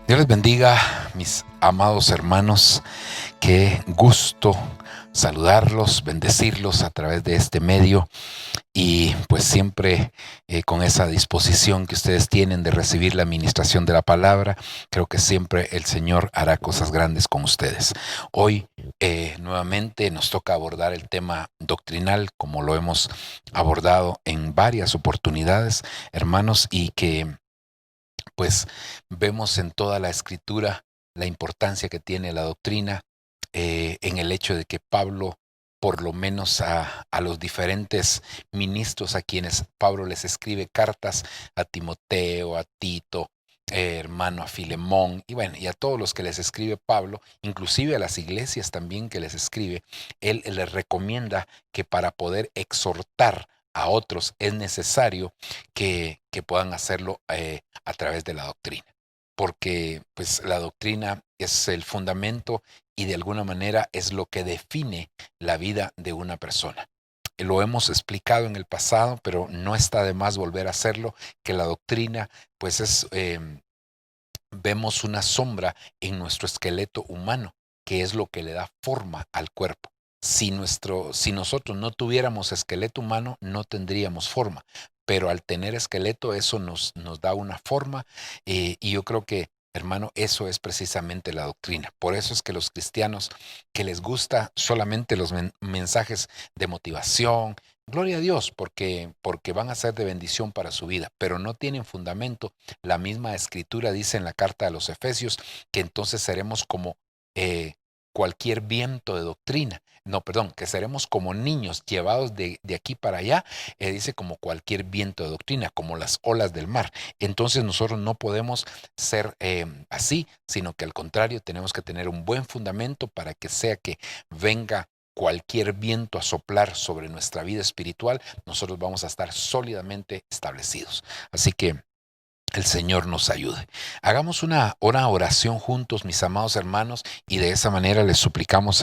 Dios les bendiga, mis amados hermanos. Qué gusto saludarlos, bendecirlos a través de este medio y pues siempre con esa disposición que ustedes tienen de recibir la administración de la palabra. Creo que siempre el Señor hará cosas grandes con ustedes. Hoy nuevamente nos toca abordar el tema doctrinal, como lo hemos abordado en varias oportunidades, hermanos, y que pues vemos en toda la escritura la importancia que tiene la doctrina, en el hecho de que Pablo, por lo menos a los diferentes ministros a quienes Pablo les escribe cartas, a Timoteo, a Tito, hermano, a Filemón, y bueno, y a todos los que les escribe Pablo, inclusive a las iglesias también que les escribe, él les recomienda que para poder exhortar a otros es necesario que puedan hacerlo a través de la doctrina, porque pues la doctrina es el fundamento y de alguna manera es lo que define la vida de una persona. Lo hemos explicado en el pasado, pero no está de más volver a hacerlo, que la doctrina pues vemos una sombra en nuestro esqueleto humano, que es lo que le da forma al cuerpo. Si nosotros no tuviéramos esqueleto humano, no tendríamos forma, pero al tener esqueleto eso nos da una forma, y yo creo que, hermano, eso es precisamente la doctrina. Por eso es que los cristianos que les gusta solamente los mensajes de motivación, gloria a Dios, porque van a ser de bendición para su vida, pero no tienen fundamento. La misma escritura dice en la carta a los Efesios que entonces seremos como cualquier viento de doctrina. No, perdón, que seremos como niños llevados de aquí para allá, dice como cualquier viento de doctrina, como las olas del mar. Entonces nosotros no podemos ser así, sino que al contrario tenemos que tener un buen fundamento para que sea que venga cualquier viento a soplar sobre nuestra vida espiritual, nosotros vamos a estar sólidamente establecidos. Así que el Señor nos ayude. Hagamos una oración juntos, mis amados hermanos, y de esa manera le suplicamos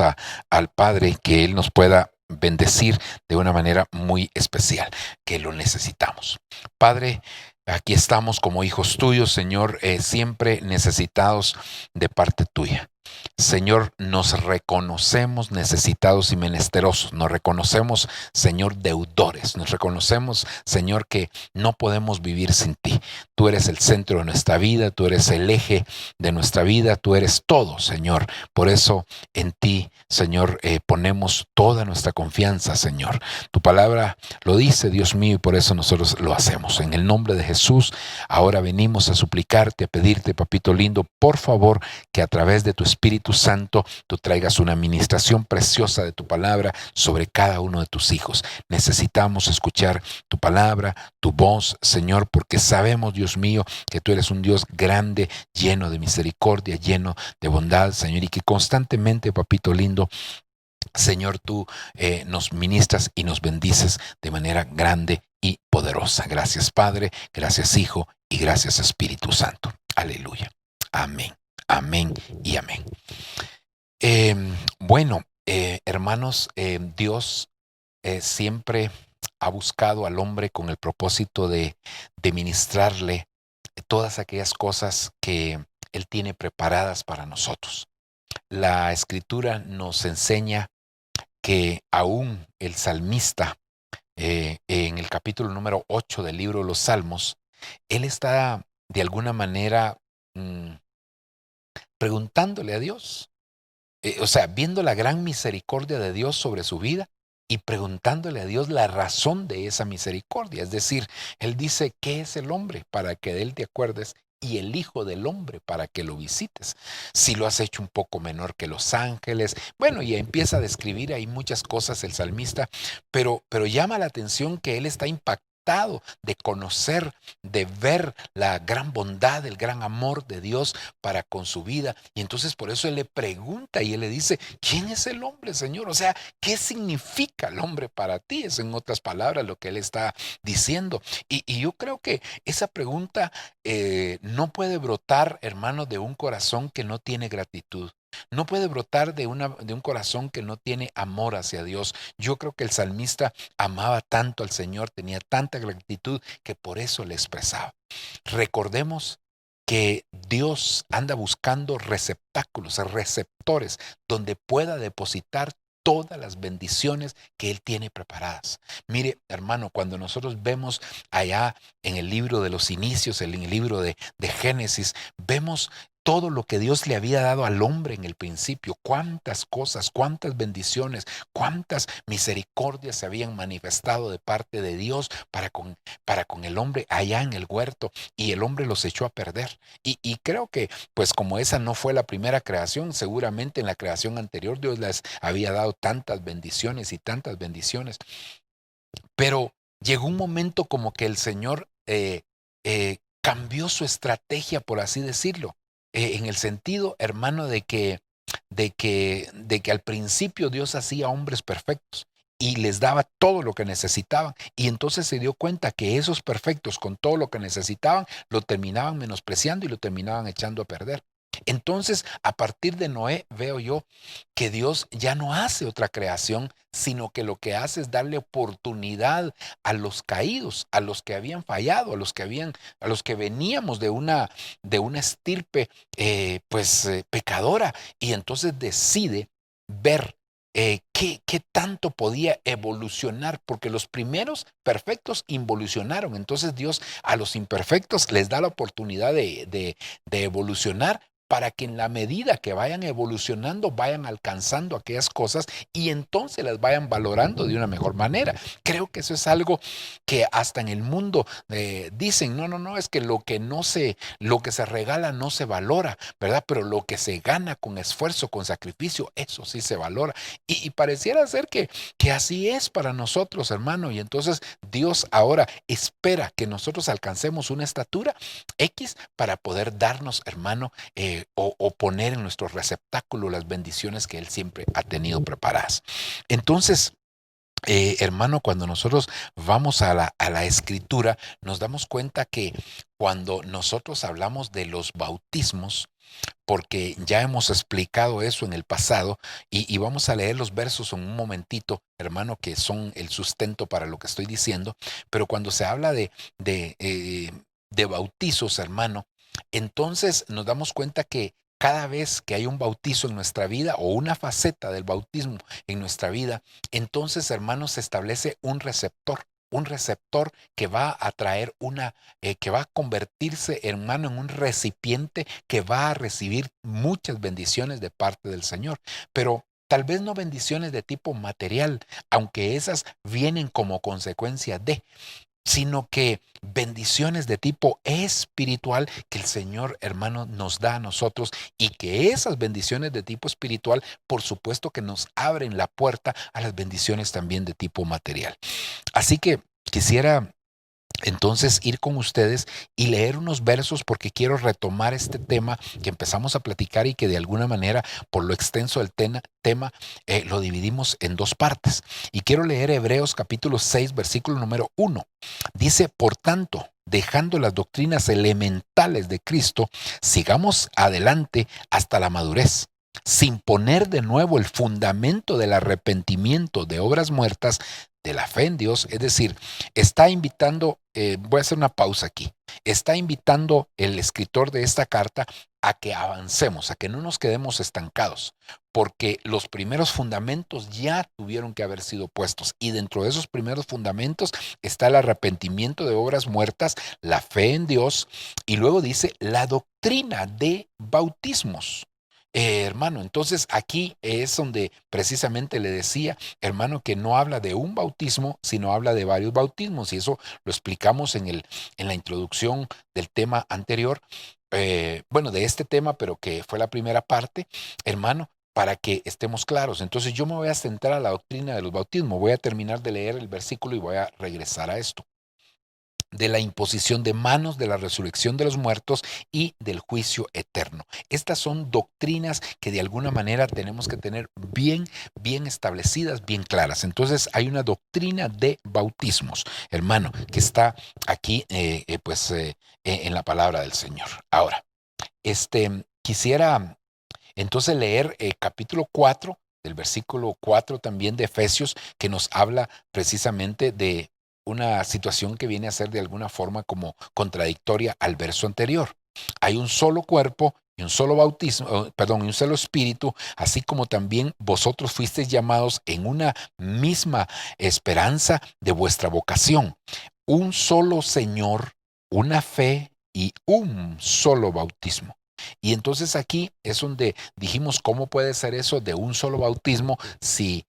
al Padre que Él nos pueda bendecir de una manera muy especial, que lo necesitamos. Padre, aquí estamos como hijos tuyos, Señor, siempre necesitados de parte tuya. Señor, nos reconocemos necesitados y menesterosos, nos reconocemos, Señor, deudores, nos reconocemos, Señor, que no podemos vivir sin ti. Tú eres el centro de nuestra vida, tú eres el eje de nuestra vida, tú eres todo, Señor. Por eso en ti, Señor, ponemos toda nuestra confianza, Señor. Tu palabra lo dice, Dios mío, y por eso nosotros lo hacemos. En el nombre de Jesús, ahora venimos a suplicarte, a pedirte, papito lindo, por favor, que a través de tu Espíritu Santo tú traigas una administración preciosa de tu palabra sobre cada uno de tus hijos. Necesitamos escuchar tu palabra, tu voz, Señor, porque sabemos, Dios mío, que tú eres un Dios grande, lleno de misericordia, lleno de bondad, Señor, y que constantemente, papito lindo, Señor, tú nos ministras y nos bendices de manera grande y poderosa. Gracias, Padre, gracias, Hijo, y gracias, Espíritu Santo. Aleluya. Amén, amén y amén. Bueno, hermanos, Dios siempre ha buscado al hombre con el propósito de ministrarle todas aquellas cosas que Él tiene preparadas para nosotros. La Escritura nos enseña que aún el salmista, en el capítulo número 8 del libro de los Salmos, él está de alguna manera preguntándole a Dios, o sea, viendo la gran misericordia de Dios sobre su vida y preguntándole a Dios la razón de esa misericordia. Es decir, él dice, ¿qué es el hombre para que de él te acuerdes? Y el Hijo del Hombre para que lo visites. Si lo has hecho un poco menor que los ángeles. Bueno, y empieza a describir ahí muchas cosas el salmista, pero llama la atención que él está impactado de conocer, de ver la gran bondad, el gran amor de Dios para con su vida. Y entonces por eso él le pregunta y él le dice, ¿quién es el hombre, Señor? O sea, ¿qué significa el hombre para ti? Es en otras palabras lo que él está diciendo. Y yo creo que esa pregunta no puede brotar, hermano, de un corazón que no tiene gratitud. No puede brotar de un corazón que no tiene amor hacia Dios. Yo creo que el salmista amaba tanto al Señor, tenía tanta gratitud que por eso le expresaba. Recordemos que Dios anda buscando receptáculos, receptores, donde pueda depositar todas las bendiciones que Él tiene preparadas. Mire, hermano, cuando nosotros vemos allá en el libro de los inicios, en el libro de Génesis, vemos todo lo que Dios le había dado al hombre en el principio, cuántas cosas, cuántas bendiciones, cuántas misericordias se habían manifestado de parte de Dios para con el hombre allá en el huerto, y el hombre los echó a perder. Y creo que, pues como esa no fue la primera creación, seguramente en la creación anterior Dios les había dado tantas bendiciones y tantas bendiciones. Pero llegó un momento como que el Señor cambió su estrategia, por así decirlo, en el sentido, hermano, de que al principio Dios hacía hombres perfectos y les daba todo lo que necesitaban. Y entonces se dio cuenta que esos perfectos, con todo lo que necesitaban, lo terminaban menospreciando y lo terminaban echando a perder. Entonces, a partir de Noé, veo yo que Dios ya no hace otra creación, sino que lo que hace es darle oportunidad a los caídos, a los que habían fallado, a los que veníamos de una estirpe, pecadora, y entonces decide ver qué tanto podía evolucionar, porque los primeros perfectos involucionaron. Entonces Dios a los imperfectos les da la oportunidad de evolucionar, para que en la medida que vayan evolucionando, vayan alcanzando aquellas cosas y entonces las vayan valorando de una mejor manera. Creo que eso es algo que hasta en el mundo dicen, no, no, no, es que lo que se regala no se valora, ¿verdad? Pero lo que se gana con esfuerzo, con sacrificio, eso sí se valora. Y pareciera ser que así es para nosotros, hermano. Y entonces Dios ahora espera que nosotros alcancemos una estatura X para poder darnos, hermano, o poner en nuestro receptáculo las bendiciones que Él siempre ha tenido preparadas. Entonces, hermano, cuando nosotros vamos a la escritura, nos damos cuenta que cuando nosotros hablamos de los bautismos, porque ya hemos explicado eso en el pasado, y vamos a leer los versos en un momentito, hermano, que son el sustento para lo que estoy diciendo. Pero cuando se habla de bautizos, hermano, entonces nos damos cuenta que cada vez que hay un bautizo en nuestra vida, o una faceta del bautismo en nuestra vida, entonces, hermano, se establece un receptor que va a traer que va a convertirse, hermano, en un recipiente que va a recibir muchas bendiciones de parte del Señor. Pero tal vez no bendiciones de tipo material, aunque esas vienen como consecuencia sino que bendiciones de tipo espiritual que el Señor, hermano, nos da a nosotros, y que esas bendiciones de tipo espiritual, por supuesto que nos abren la puerta a las bendiciones también de tipo material. Así que quisiera entonces ir con ustedes y leer unos versos, porque quiero retomar este tema que empezamos a platicar, y que de alguna manera, por lo extenso del tema, lo dividimos en dos partes. Y quiero leer Hebreos capítulo 6, versículo número 1. Dice: por tanto, dejando las doctrinas elementales de Cristo, sigamos adelante hasta la madurez, sin poner de nuevo el fundamento del arrepentimiento de obras muertas, de la fe en Dios. Es decir, está invitando, voy a hacer una pausa aquí, está invitando el escritor de esta carta a que avancemos, a que no nos quedemos estancados, porque los primeros fundamentos ya tuvieron que haber sido puestos, y dentro de esos primeros fundamentos está el arrepentimiento de obras muertas, la fe en Dios, y luego dice la doctrina de bautismos. Hermano, entonces aquí es donde precisamente le decía, hermano, que no habla de un bautismo, sino habla de varios bautismos, y eso lo explicamos en la introducción del tema anterior, de este tema, pero que fue la primera parte, hermano, para que estemos claros. Entonces yo me voy a centrar a la doctrina de los bautismos, voy a terminar de leer el versículo y voy a regresar a esto: de la imposición de manos, de la resurrección de los muertos y del juicio eterno. Estas son doctrinas que de alguna manera tenemos que tener bien, bien establecidas, bien claras. Entonces hay una doctrina de bautismos, hermano, que está aquí en la palabra del Señor. Ahora, quisiera entonces leer capítulo 4, del versículo 4 también de Efesios, que nos habla precisamente de una situación que viene a ser de alguna forma como contradictoria al verso anterior. Hay un solo cuerpo y un solo bautismo, perdón, y un solo espíritu, así como también vosotros fuisteis llamados en una misma esperanza de vuestra vocación. Un solo Señor, una fe y un solo bautismo. Y entonces aquí es donde dijimos cómo puede ser eso de un solo bautismo si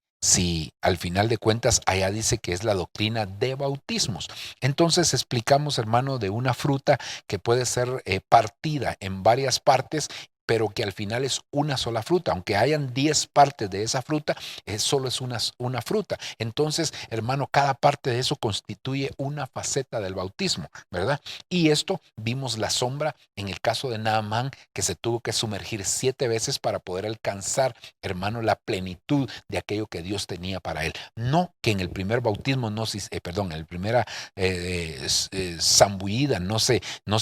al final de cuentas allá dice que es la doctrina de bautismos. Entonces explicamos, hermano, de una fruta que puede ser partida en varias partes, pero que al final es una sola fruta. Aunque hayan 10 partes de esa fruta, solo es una fruta. Entonces, hermano, cada parte de eso constituye una faceta del bautismo, ¿verdad? Y esto vimos la sombra en el caso de Naamán, que se tuvo que sumergir 7 veces para poder alcanzar, hermano, la plenitud de aquello que Dios tenía para él. No que en el primer bautismo, en el primera zambullida no se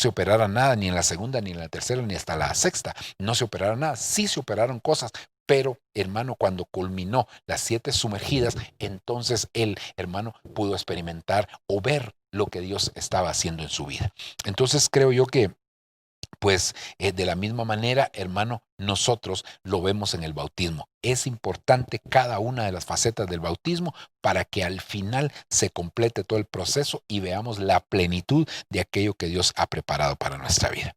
operara nada, ni en la segunda, ni en la tercera, ni hasta la sexta, no se operaron nada. Sí se operaron cosas, pero, hermano, cuando culminó las 7 sumergidas, entonces el hermano pudo experimentar o ver lo que Dios estaba haciendo en su vida. Entonces creo yo que pues de la misma manera, hermano, nosotros lo vemos en el bautismo. Es importante cada una de las facetas del bautismo para que al final se complete todo el proceso y veamos la plenitud de aquello que Dios ha preparado para nuestra vida.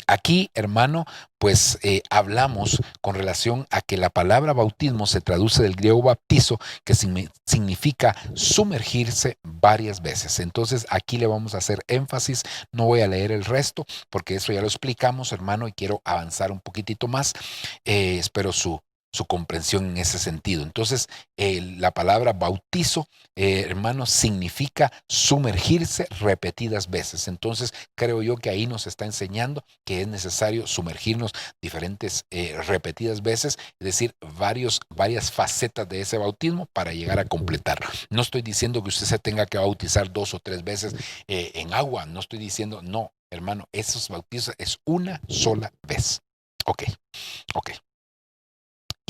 Aquí, hermano, pues hablamos con relación a que la palabra bautismo se traduce del griego baptizo, que significa sumergirse varias veces. Entonces aquí le vamos a hacer énfasis, no voy a leer el resto porque eso ya lo explicamos, hermano, y quiero avanzar un poquitito más. Espero su comprensión en ese sentido. Entonces, la palabra bautizo, hermano, significa sumergirse repetidas veces. Entonces, creo yo que ahí nos está enseñando que es necesario sumergirnos diferentes, repetidas veces, es decir, varias facetas de ese bautismo para llegar a completarlo. No estoy diciendo que usted se tenga que bautizar 2 o 3 veces en agua, no estoy diciendo, no, hermano, esos bautizos es una sola vez. Ok, ok.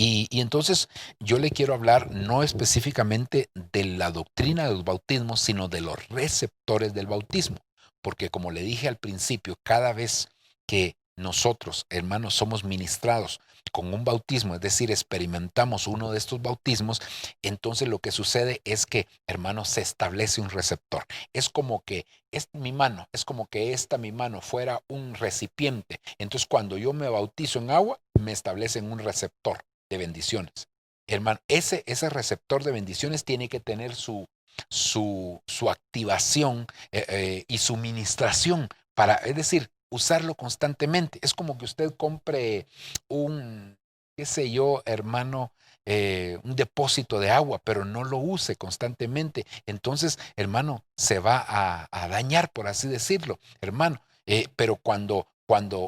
Y entonces yo le quiero hablar no específicamente de la doctrina de los bautismos, sino de los receptores del bautismo. Porque como le dije al principio, cada vez que nosotros, hermanos, somos ministrados con un bautismo, es decir, experimentamos uno de estos bautismos, entonces lo que sucede es que, hermanos, se establece un receptor. Es como que mi mano, es como que mi mano fuera un recipiente. Entonces cuando yo me bautizo en agua, me establecen un receptor de bendiciones. Hermano, ese receptor de bendiciones tiene que tener su activación y su ministración para, es decir, usarlo constantemente. Es como que usted compre qué sé yo, hermano, un depósito de agua, pero no lo use constantemente. Entonces, hermano, se va a dañar, por así decirlo, hermano. Pero cuando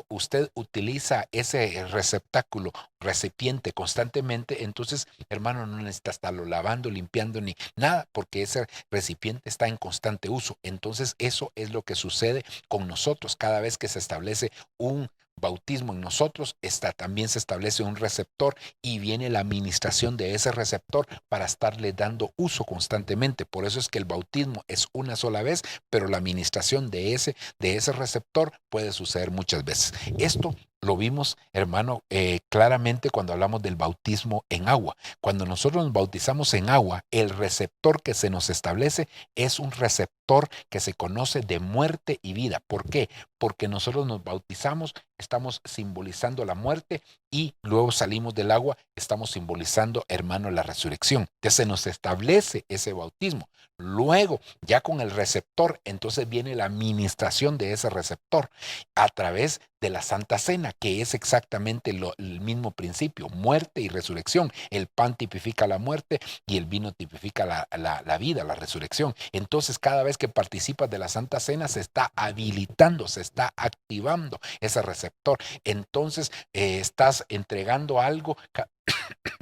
usted utiliza ese receptáculo, recipiente constantemente, entonces, hermano, no necesita estarlo lavando, limpiando ni nada, porque ese recipiente está en constante uso. Entonces, eso es lo que sucede con nosotros. Cada vez que se establece un bautismo en nosotros, también se establece un receptor y viene la administración de ese receptor para estarle dando uso constantemente. Por eso es que el bautismo es una sola vez, pero la administración de ese receptor puede suceder muchas veces. Esto lo vimos, hermano, claramente cuando hablamos del bautismo en agua. Cuando nosotros nos bautizamos en agua, el receptor que se nos establece es un receptor que se conoce de muerte y vida. ¿Por qué? Porque nosotros nos bautizamos, estamos simbolizando la muerte y luego salimos del agua, estamos simbolizando, hermano, la resurrección. Entonces se nos establece ese bautismo. Luego, ya con el receptor, entonces viene la administración de ese receptor a través de la Santa Cena, que es exactamente el mismo principio, muerte y resurrección. El pan tipifica la muerte y el vino tipifica la vida, la resurrección. Entonces, cada vez que participas de la Santa Cena, se está habilitando, se está activando ese receptor. Entonces, estás entregando algo,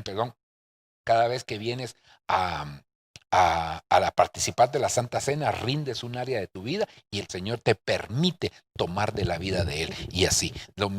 perdón, cada vez que vienes a participar de la Santa Cena, rindes un área de tu vida y el Señor te permite tomar de la vida de Él. Y así, lo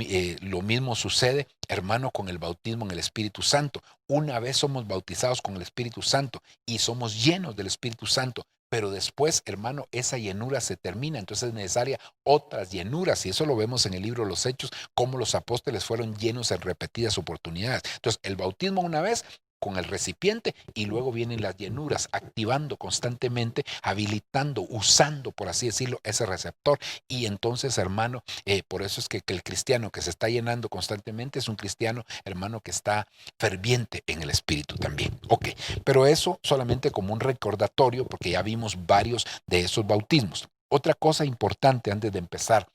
mismo sucede, hermano, con el bautismo en el Espíritu Santo. Una vez somos bautizados con el Espíritu Santo y somos llenos del Espíritu Santo, pero después, hermano, esa llenura se termina, entonces es necesaria otras llenuras, y eso lo vemos en el libro de los Hechos, cómo los apóstoles fueron llenos en repetidas oportunidades. Entonces, el bautismo una vez con el recipiente, y luego vienen las llenuras, activando constantemente, habilitando, usando, por así decirlo, ese receptor. Y entonces, hermano, por eso es que el cristiano que se está llenando constantemente es un cristiano, hermano, que está ferviente en el espíritu también. Ok, pero eso solamente como un recordatorio, porque ya vimos varios de esos bautismos. Otra cosa importante antes de empezar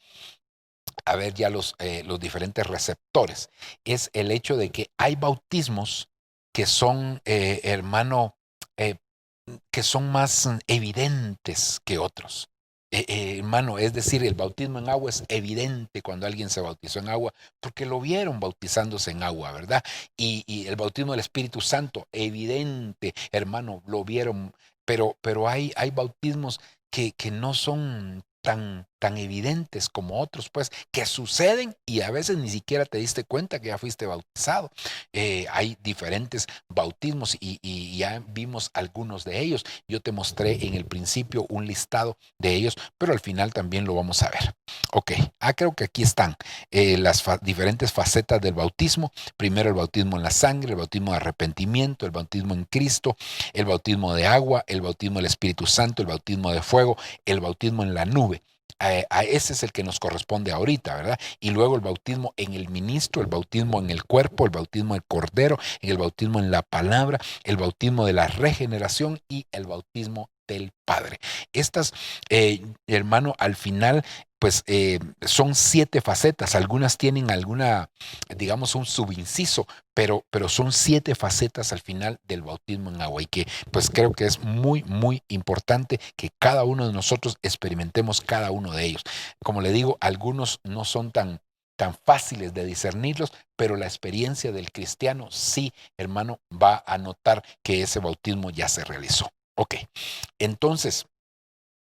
a ver ya los diferentes receptores es el hecho de que hay bautismos que son, hermano, eh, que son más evidentes que otros. Hermano, es decir, el bautismo en agua es evidente cuando alguien se bautizó en agua, porque lo vieron bautizándose en agua, ¿verdad? Y el bautismo del Espíritu Santo, evidente, hermano, lo vieron, pero hay bautismos que no son tan evidentes como otros, pues, que suceden y a veces ni siquiera te diste cuenta que ya fuiste bautizado. Hay diferentes bautismos y ya vimos algunos de ellos. Yo te mostré en el principio un listado de ellos, pero al final también lo vamos a ver. Ok, creo que aquí están las diferentes facetas del bautismo. Primero el bautismo en la sangre, el bautismo de arrepentimiento, el bautismo en Cristo, el bautismo de agua, el bautismo del Espíritu Santo, el bautismo de fuego, el bautismo en la nube. A ese es el que nos corresponde ahorita, ¿verdad? Y luego el bautismo en el ministro, el bautismo en el cuerpo, el bautismo del cordero, el bautismo en la palabra, el bautismo de la regeneración y el bautismo del Padre. Estas, hermano, al final, pues son 7 facetas. Algunas tienen digamos, un subinciso, pero son 7 facetas al final del bautismo en agua, y que pues creo que es muy, muy importante que cada uno de nosotros experimentemos cada uno de ellos. Como le digo, algunos no son tan fáciles de discernirlos, pero la experiencia del cristiano sí, hermano, va a notar que ese bautismo ya se realizó. Ok, entonces,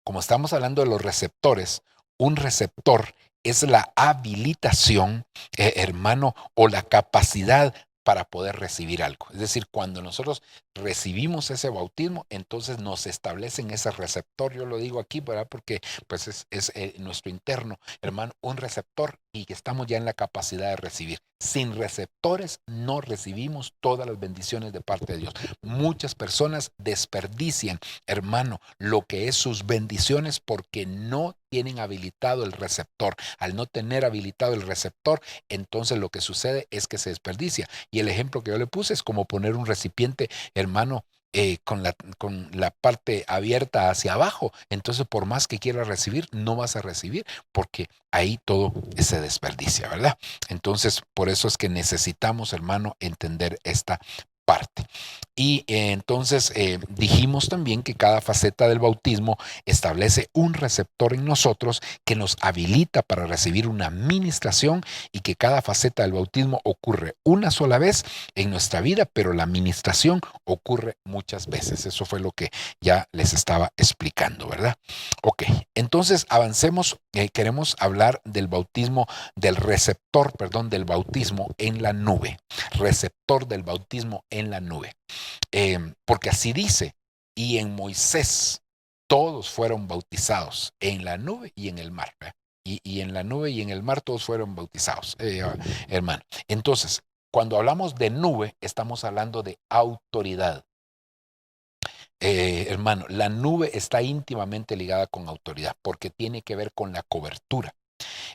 como estamos hablando de los receptores, un receptor es la habilitación, hermano, o la capacidad para poder recibir algo. Es decir, cuando nosotros recibimos ese bautismo, entonces nos establecen ese receptor. Yo lo digo aquí, ¿verdad? Porque pues es nuestro interno, hermano, un receptor, y que estamos ya en la capacidad de recibir. Sin receptores no recibimos todas las bendiciones de parte de Dios. Muchas personas desperdician, hermano, lo que es sus bendiciones porque no tienen habilitado el receptor. Al no tener habilitado el receptor, entonces lo que sucede es que se desperdicia. Y el ejemplo que yo le puse es como poner un recipiente, hermano, con la parte abierta hacia abajo. Entonces, por más que quieras recibir, no vas a recibir, porque ahí todo se desperdicia, ¿verdad? Entonces, por eso es que necesitamos, hermano, entender esta parte. Y entonces dijimos también que cada faceta del bautismo establece un receptor en nosotros que nos habilita para recibir una ministración, y que cada faceta del bautismo ocurre una sola vez en nuestra vida, pero la ministración ocurre muchas veces. Eso fue lo que ya les estaba explicando, ¿verdad? Ok, entonces avancemos. Queremos hablar del bautismo, del receptor, perdón, del bautismo en la nube. Receptor del bautismo en la nube. Porque así dice, y en Moisés todos fueron bautizados en la nube y en el mar. Y en la nube y en el mar todos fueron bautizados, hermano. Entonces, cuando hablamos de nube, estamos hablando de autoridad. Hermano, la nube está íntimamente ligada con autoridad, porque tiene que ver con la cobertura.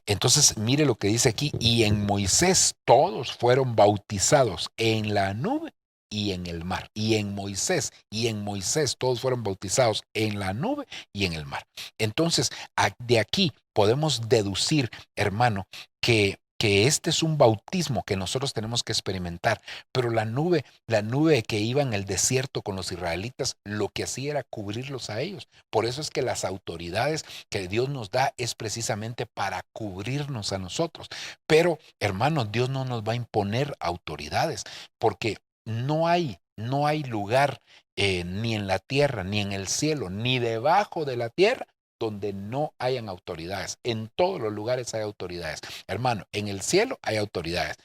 Entonces, mire lo que dice aquí, y en Moisés todos fueron bautizados en la nube y en el mar. Y en Moisés todos fueron bautizados en la nube y en el mar. Entonces, de aquí podemos deducir, hermano, que este es un bautismo que nosotros tenemos que experimentar. Pero la nube que iba en el desierto con los israelitas, lo que hacía era cubrirlos a ellos. Por eso es que las autoridades que Dios nos da es precisamente para cubrirnos a nosotros. Pero, hermanos, Dios no nos va a imponer autoridades, porque no hay lugar, ni en la tierra, ni en el cielo, ni debajo de la tierra, donde no hayan autoridades. En todos los lugares hay autoridades. Hermano, en el cielo hay autoridades.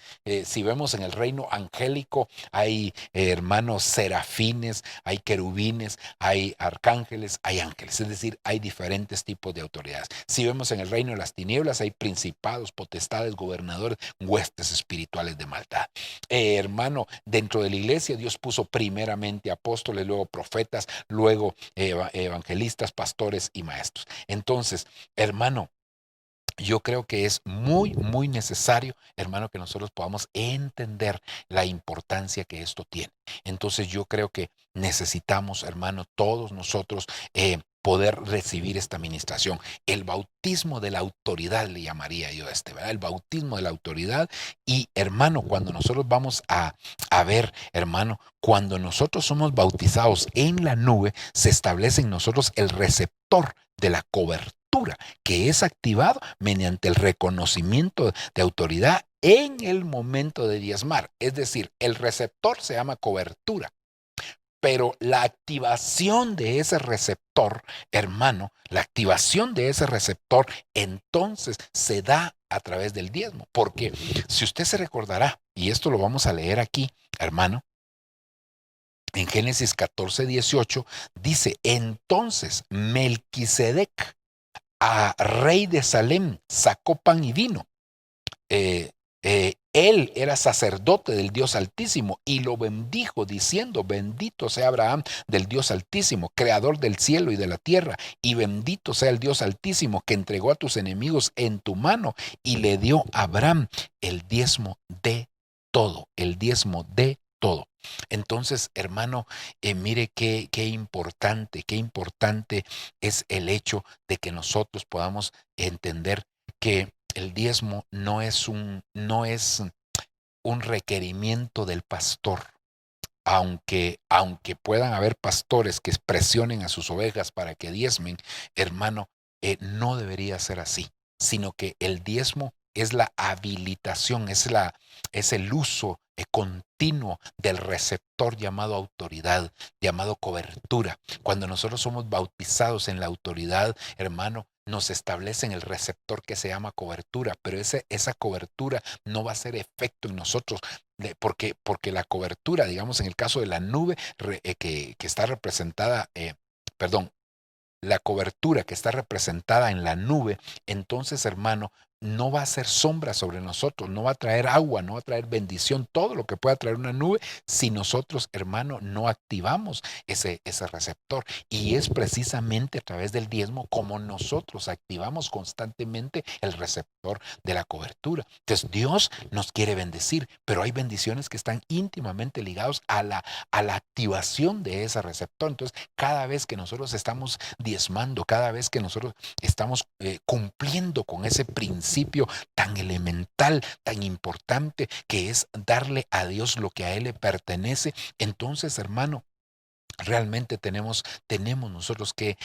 Si vemos en el reino angélico, hay hermanos serafines, hay querubines, hay arcángeles, hay ángeles. Es decir, hay diferentes tipos de autoridades. Si vemos en el reino de las tinieblas, hay principados, potestades, gobernadores, huestes espirituales de maldad. Hermano, dentro de la iglesia Dios puso primeramente apóstoles, luego profetas, luego evangelistas, pastores y maestros. Entonces, hermano, yo creo que es muy, muy necesario, hermano, que nosotros podamos entender la importancia que esto tiene. Entonces yo creo que necesitamos, hermano, todos nosotros poder recibir esta administración. El bautismo de la autoridad le llamaría yo ¿verdad? El bautismo de la autoridad. Y hermano, cuando nosotros vamos a ver, hermano, cuando nosotros somos bautizados en la nube, se establece en nosotros el receptor de la cobertura, que es activado mediante el reconocimiento de autoridad en el momento de diezmar. Es decir, el receptor se llama cobertura, pero la activación de ese receptor, hermano, la activación de ese receptor entonces se da a través del diezmo. Porque si usted se recordará, y esto lo vamos a leer aquí, hermano, en Génesis 14:18 dice: entonces Melquisedec, a rey de Salem, sacó pan y vino. Él era sacerdote del Dios Altísimo y lo bendijo diciendo: bendito sea Abraham del Dios Altísimo, creador del cielo y de la tierra, y bendito sea el Dios Altísimo que entregó a tus enemigos en tu mano. Y le dio a Abraham el diezmo de todo, el diezmo de todo. Entonces, hermano, mire qué importante es el hecho de que nosotros podamos entender que el diezmo no es un requerimiento del pastor. Aunque puedan haber pastores que presionen a sus ovejas para que diezmen, hermano, no debería ser así, sino que el diezmo es la habilitación, es el uso continuo del receptor llamado autoridad, llamado cobertura. Cuando nosotros somos bautizados en la autoridad, hermano, nos establecen el receptor que se llama cobertura, pero esa cobertura no va a hacer efecto en nosotros, porque la cobertura, digamos en el caso de la nube que está representada, la cobertura que está representada en la nube, entonces, hermano, no va a hacer sombra sobre nosotros, no va a traer agua, no va a traer bendición, todo lo que pueda traer una nube, si nosotros, hermano, no activamos ese receptor. Y es precisamente a través del diezmo como nosotros activamos constantemente el receptor de la cobertura. Entonces, Dios nos quiere bendecir, pero hay bendiciones que están íntimamente ligadas a la activación de ese receptor. Entonces, cada vez que nosotros estamos diezmando, cada vez que nosotros estamos cumpliendo con ese principio tan elemental, tan importante, que es darle a Dios lo que a Él le pertenece, entonces, hermano, realmente tenemos nosotros que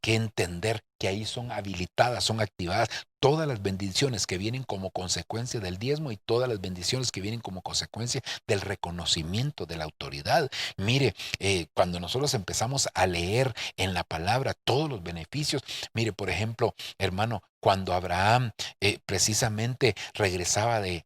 entender que ahí son habilitadas, son activadas todas las bendiciones que vienen como consecuencia del diezmo y todas las bendiciones que vienen como consecuencia del reconocimiento de la autoridad. Mire, cuando nosotros empezamos a leer en la palabra todos los beneficios, mire, por ejemplo, hermano, cuando Abraham precisamente regresaba de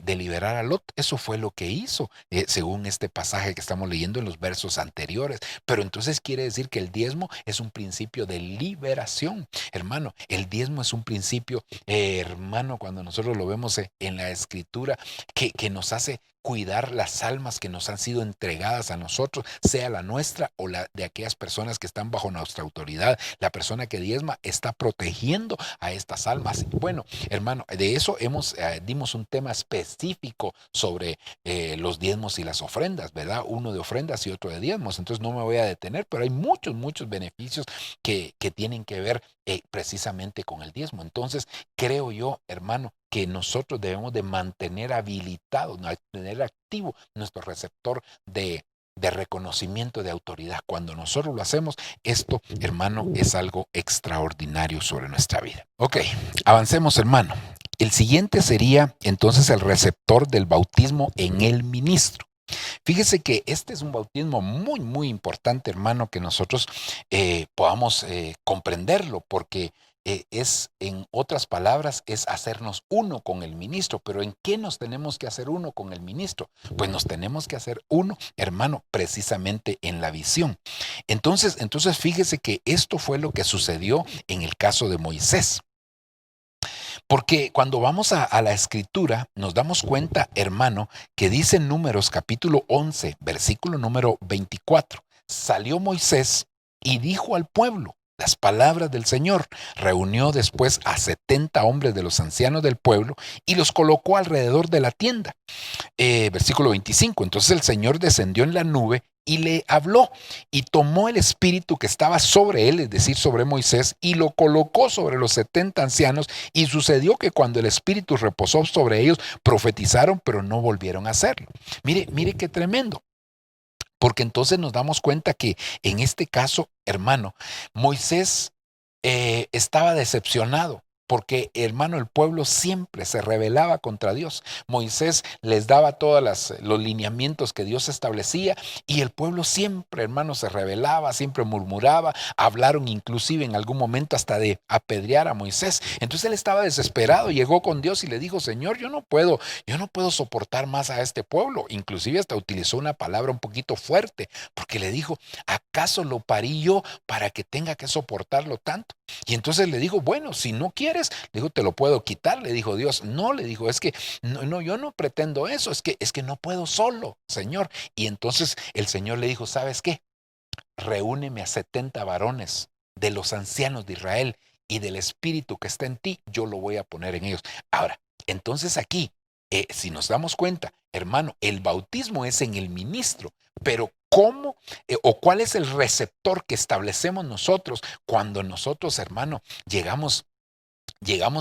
liberar a Lot, eso fue lo que hizo, según este pasaje que estamos leyendo en los versos anteriores. Pero entonces quiere decir que el diezmo es un principio de liberación. Hermano, el diezmo es un principio, hermano, cuando nosotros lo vemos en la escritura, que nos hace cuidar las almas que nos han sido entregadas a nosotros, sea la nuestra o la de aquellas personas que están bajo nuestra autoridad. La persona que diezma está protegiendo a estas almas. Bueno, hermano, de eso dimos un tema específico sobre los diezmos y las ofrendas, ¿verdad? Uno de ofrendas y otro de diezmos. Entonces no me voy a detener, pero hay muchos beneficios que tienen que ver precisamente con el diezmo. Entonces, creo yo, hermano, que nosotros debemos de mantener habilitado, mantener activo nuestro receptor de reconocimiento de autoridad. Cuando nosotros lo hacemos, esto, hermano, es algo extraordinario sobre nuestra vida. Ok, avancemos, hermano. El siguiente sería entonces el receptor del bautismo en el ministro. Fíjese que este es un bautismo muy, muy importante, hermano, que nosotros podamos comprenderlo, porque es, en otras palabras, es hacernos uno con el ministro. Pero ¿en qué nos tenemos que hacer uno con el ministro? Pues nos tenemos que hacer uno, hermano, precisamente en la visión. Entonces fíjese que esto fue lo que sucedió en el caso de Moisés. Porque cuando vamos a la escritura, nos damos cuenta, hermano, que dice en Números capítulo 11, versículo número 24, salió Moisés y dijo al pueblo las palabras del Señor. Reunió después a 70 hombres de los ancianos del pueblo y los colocó alrededor de la tienda. Versículo 25. Entonces el Señor descendió en la nube y le habló y tomó el espíritu que estaba sobre él, es decir, sobre Moisés, y lo colocó sobre los 70 ancianos. Y sucedió que cuando el espíritu reposó sobre ellos, profetizaron, pero no volvieron a hacerlo. Mire qué tremendo. Porque entonces nos damos cuenta que en este caso, hermano, Moisés estaba decepcionado. Porque, hermano, el pueblo siempre se rebelaba contra Dios. Moisés les daba todos los lineamientos que Dios establecía y el pueblo siempre, hermano, se rebelaba, siempre murmuraba. Hablaron inclusive en algún momento hasta de apedrear a Moisés. Entonces él estaba desesperado, llegó con Dios y le dijo: Señor, yo no puedo soportar más a este pueblo. Inclusive hasta utilizó una palabra un poquito fuerte, porque le dijo: ¿acaso lo parí yo para que tenga que soportarlo tanto? Y entonces le dijo: bueno, si no quieres, le dijo, te lo puedo quitar. Le dijo Dios: no, le dijo, es que no, yo no pretendo eso, es que no puedo solo, Señor. Y entonces el Señor le dijo: ¿sabes qué? Reúneme a 70 varones de los ancianos de Israel, y del espíritu que está en ti, yo lo voy a poner en ellos. Ahora, entonces aquí, si nos damos cuenta, hermano, el bautismo es en el ministro, pero ¿cómo o cuál es el receptor que establecemos nosotros cuando nosotros, hermano, llegamos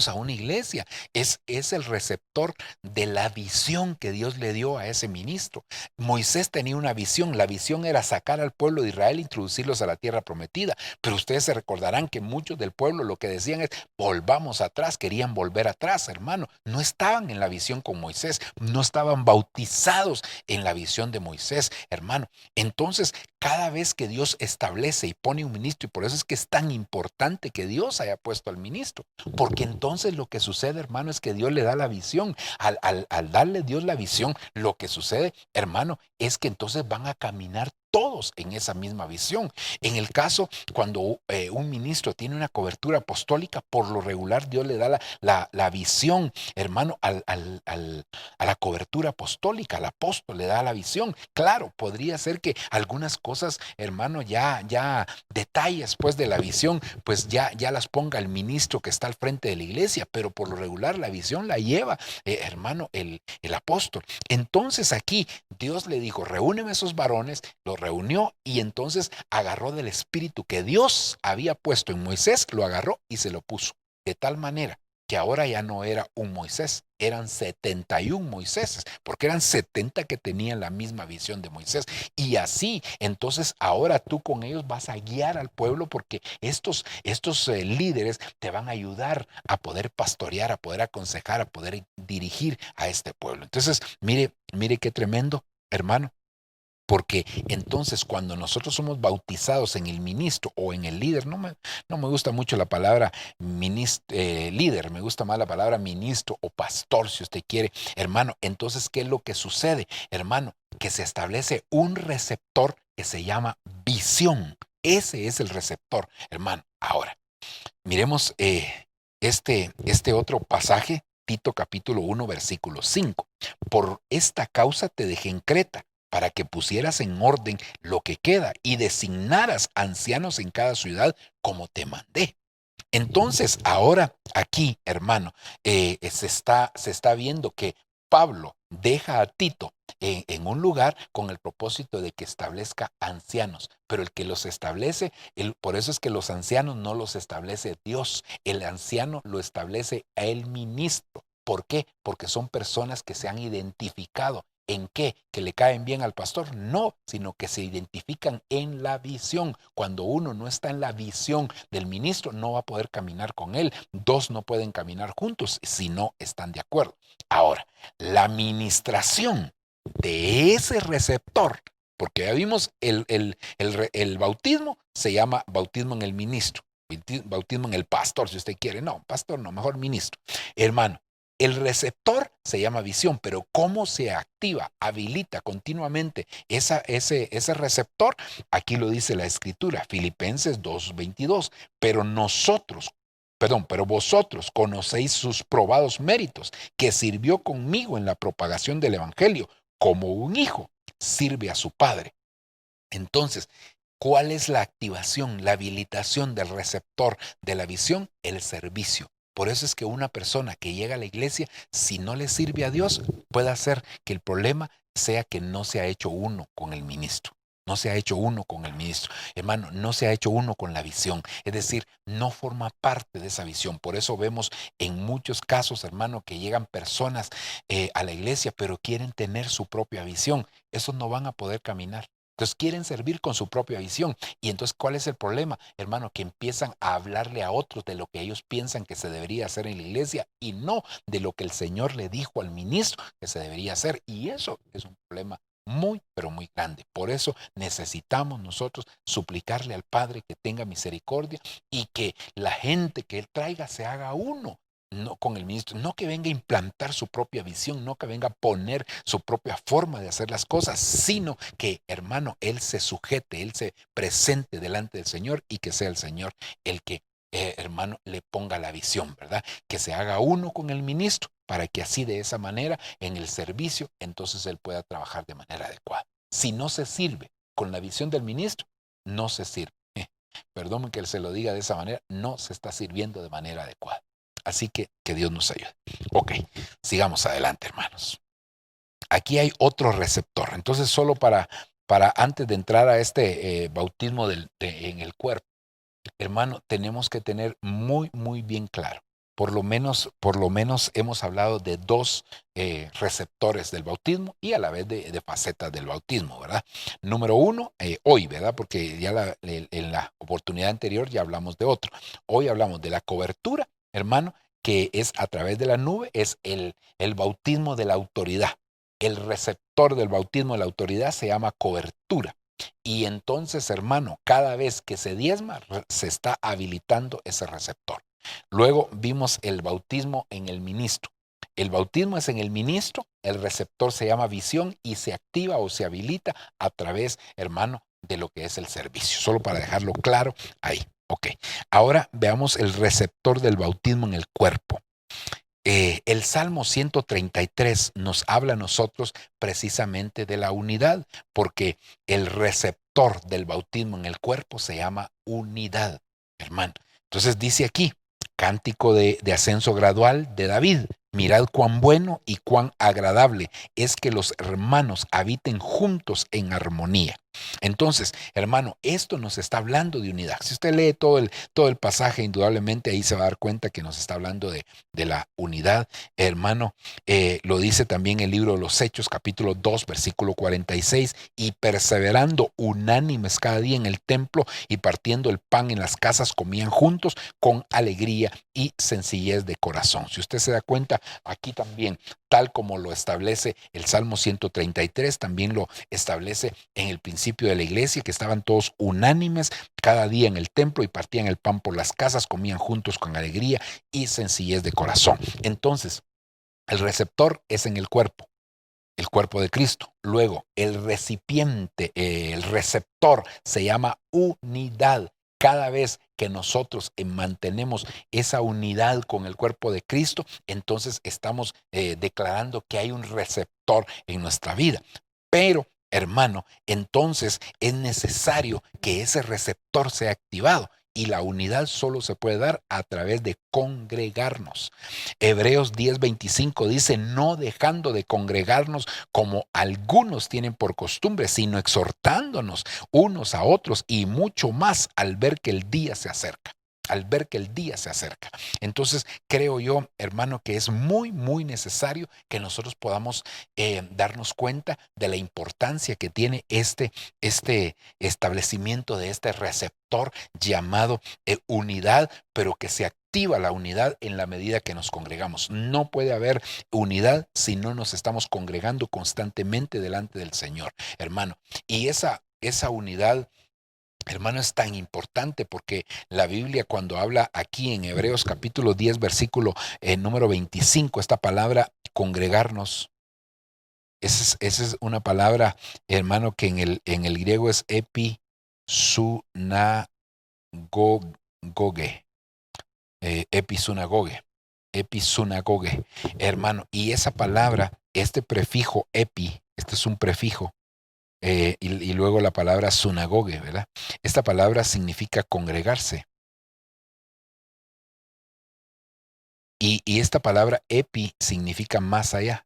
a una iglesia? Es el receptor de la visión que Dios le dio a ese ministro. Moisés tenía una visión. La visión era sacar al pueblo de Israel e introducirlos a la tierra prometida. Pero ustedes se recordarán que muchos del pueblo lo que decían es: volvamos atrás. Querían volver atrás, hermano. No estaban en la visión con Moisés. No estaban bautizados en la visión de Moisés, hermano. Entonces, cada vez que Dios establece y pone un ministro, y por eso es que es tan importante que Dios haya puesto al ministro, porque entonces lo que sucede, hermano, es que Dios le da la visión. Al darle Dios la visión, lo que sucede, hermano, es que entonces van a caminar todos en esa misma visión. En el caso, cuando un ministro tiene una cobertura apostólica, por lo regular Dios le da la visión, hermano, a la cobertura apostólica, al apóstol le da la visión. Claro, podría ser que algunas cosas, hermano, ya detalles pues de la visión, pues ya las ponga el ministro que está al frente de la iglesia, pero por lo regular la visión la lleva, hermano, el apóstol. Entonces aquí Dios le dijo: reúneme a esos varones. Los reunió y entonces agarró del espíritu que Dios había puesto en Moisés, lo agarró y se lo puso. De tal manera que ahora ya no era un Moisés, eran 71 Moiséses, porque eran 70 que tenían la misma visión de Moisés. Y así, entonces ahora tú con ellos vas a guiar al pueblo, porque estos líderes te van a ayudar a poder pastorear, a poder aconsejar, a poder dirigir a este pueblo. Entonces, mire qué tremendo, hermano. Porque entonces cuando nosotros somos bautizados en el ministro o en el líder, no me gusta mucho la palabra líder, me gusta más la palabra ministro o pastor, si usted quiere, hermano. Entonces, ¿qué es lo que sucede, hermano? Que se establece un receptor que se llama visión. Ese es el receptor, hermano. Ahora, miremos este otro pasaje, Tito capítulo 1, versículo 5. Por esta causa te dejé en Creta, para que pusieras en orden lo que queda y designaras ancianos en cada ciudad como te mandé. Entonces, ahora aquí, hermano, se está viendo que Pablo deja a Tito en un lugar con el propósito de que establezca ancianos, pero el que los establece, por eso es que los ancianos no los establece Dios, el anciano lo establece el ministro. ¿Por qué? Porque son personas que se han identificado. ¿En qué? ¿Que le caen bien al pastor? No, sino que se identifican en la visión. Cuando uno no está en la visión del ministro, no va a poder caminar con él. Dos no pueden caminar juntos si no están de acuerdo. Ahora, la administración de ese receptor, porque ya vimos el bautismo se llama bautismo en el ministro, bautismo en el pastor, si usted quiere. No, pastor no, mejor ministro. Hermano, el receptor se llama visión, pero ¿cómo se activa, habilita continuamente ese receptor? Aquí lo dice la Escritura, Filipenses 2:22. Pero vosotros conocéis sus probados méritos, que sirvió conmigo en la propagación del Evangelio, como un hijo sirve a su padre. Entonces, ¿cuál es la activación, la habilitación del receptor de la visión? El servicio. Por eso es que una persona que llega a la iglesia, si no le sirve a Dios, puede hacer que el problema sea que no se ha hecho uno con el ministro. No se ha hecho uno con el ministro. Hermano, no se ha hecho uno con la visión. Es decir, no forma parte de esa visión. Por eso vemos en muchos casos, hermano, que llegan personas a la iglesia, pero quieren tener su propia visión. Esos no van a poder caminar. Entonces quieren servir con su propia visión. Y entonces, ¿cuál es el problema? Hermano, que empiezan a hablarle a otros de lo que ellos piensan que se debería hacer en la iglesia y no de lo que el Señor le dijo al ministro que se debería hacer. Y eso es un problema muy, pero muy grande. Por eso necesitamos nosotros suplicarle al Padre que tenga misericordia y que la gente que Él traiga se haga uno. No con el ministro, no que venga a implantar su propia visión, no que venga a poner su propia forma de hacer las cosas, sino que, hermano, él se sujete, él se presente delante del Señor y que sea el Señor el que, hermano, le ponga la visión, ¿verdad? Que se haga uno con el ministro para que así de esa manera, en el servicio, entonces él pueda trabajar de manera adecuada. Si no se sirve con la visión del ministro, no se sirve. Perdón que se lo diga de esa manera, no se está sirviendo de manera adecuada. Así que Dios nos ayude. Ok, sigamos adelante, hermanos. Aquí hay otro receptor. Entonces, solo para antes de entrar a este bautismo en el cuerpo, hermano, tenemos que tener muy, muy bien claro. Por lo menos hemos hablado de dos receptores del bautismo y a la vez de facetas del bautismo, ¿verdad? Número uno, hoy, ¿verdad? Porque ya en la oportunidad anterior ya hablamos de otro. Hoy hablamos de la cobertura, hermano, que es a través de la nube, es el bautismo de la autoridad. El receptor del bautismo de la autoridad se llama cobertura. Y entonces, hermano, cada vez que se diezma, se está habilitando ese receptor. Luego vimos el bautismo en el ministro. El bautismo es en el ministro, el receptor se llama visión y se activa o se habilita a través, hermano, de lo que es el servicio. Solo para dejarlo claro ahí. Ok. Ahora veamos el receptor del bautismo en el cuerpo. El Salmo 133 nos habla a nosotros precisamente de la unidad, porque el receptor del bautismo en el cuerpo se llama unidad, hermano. Entonces dice aquí, cántico de ascenso gradual de David. Mirad cuán bueno y cuán agradable es que los hermanos habiten juntos en armonía. Entonces, hermano, esto nos está hablando de unidad. Si usted lee todo el pasaje, indudablemente ahí se va a dar cuenta que nos está hablando de la unidad. Hermano, lo dice también el libro de los Hechos, capítulo 2, versículo 46, y perseverando unánimes cada día en el templo y partiendo el pan en las casas, comían juntos con alegría y sencillez de corazón. Si usted se da cuenta, aquí también, tal como lo establece el Salmo 133, también lo establece en el principio de la iglesia, que estaban todos unánimes cada día en el templo y partían el pan por las casas, comían juntos con alegría y sencillez de corazón. Entonces, el receptor es en el cuerpo de Cristo. Luego, el recipiente, el receptor se llama unidad. Cada vez que nosotros mantenemos esa unidad con el cuerpo de Cristo, entonces estamos declarando que hay un receptor en nuestra vida. Pero, hermano, entonces es necesario que ese receptor sea activado. Y la unidad solo se puede dar a través de congregarnos. Hebreos 10:25 dice, no dejando de congregarnos como algunos tienen por costumbre, sino exhortándonos unos a otros y mucho más al ver que el día se acerca. Al ver que el día se acerca. Entonces, creo yo, hermano, que es muy, muy necesario que nosotros podamos darnos cuenta de la importancia que tiene este establecimiento de este receptor llamado unidad, pero que se activa activa la unidad en la medida que nos congregamos. No puede haber unidad si no nos estamos congregando constantemente delante del Señor, hermano. Y esa unidad, hermano, es tan importante porque la Biblia, cuando habla aquí en Hebreos capítulo 10, versículo número 25, esta palabra congregarnos, esa es una palabra, hermano, que en el griego es episunagoge, episunagoge, hermano. Y esa palabra, este prefijo epi, este es un prefijo, y luego la palabra sunagoge, ¿verdad? Esta palabra significa congregarse. Y esta palabra epi significa más allá.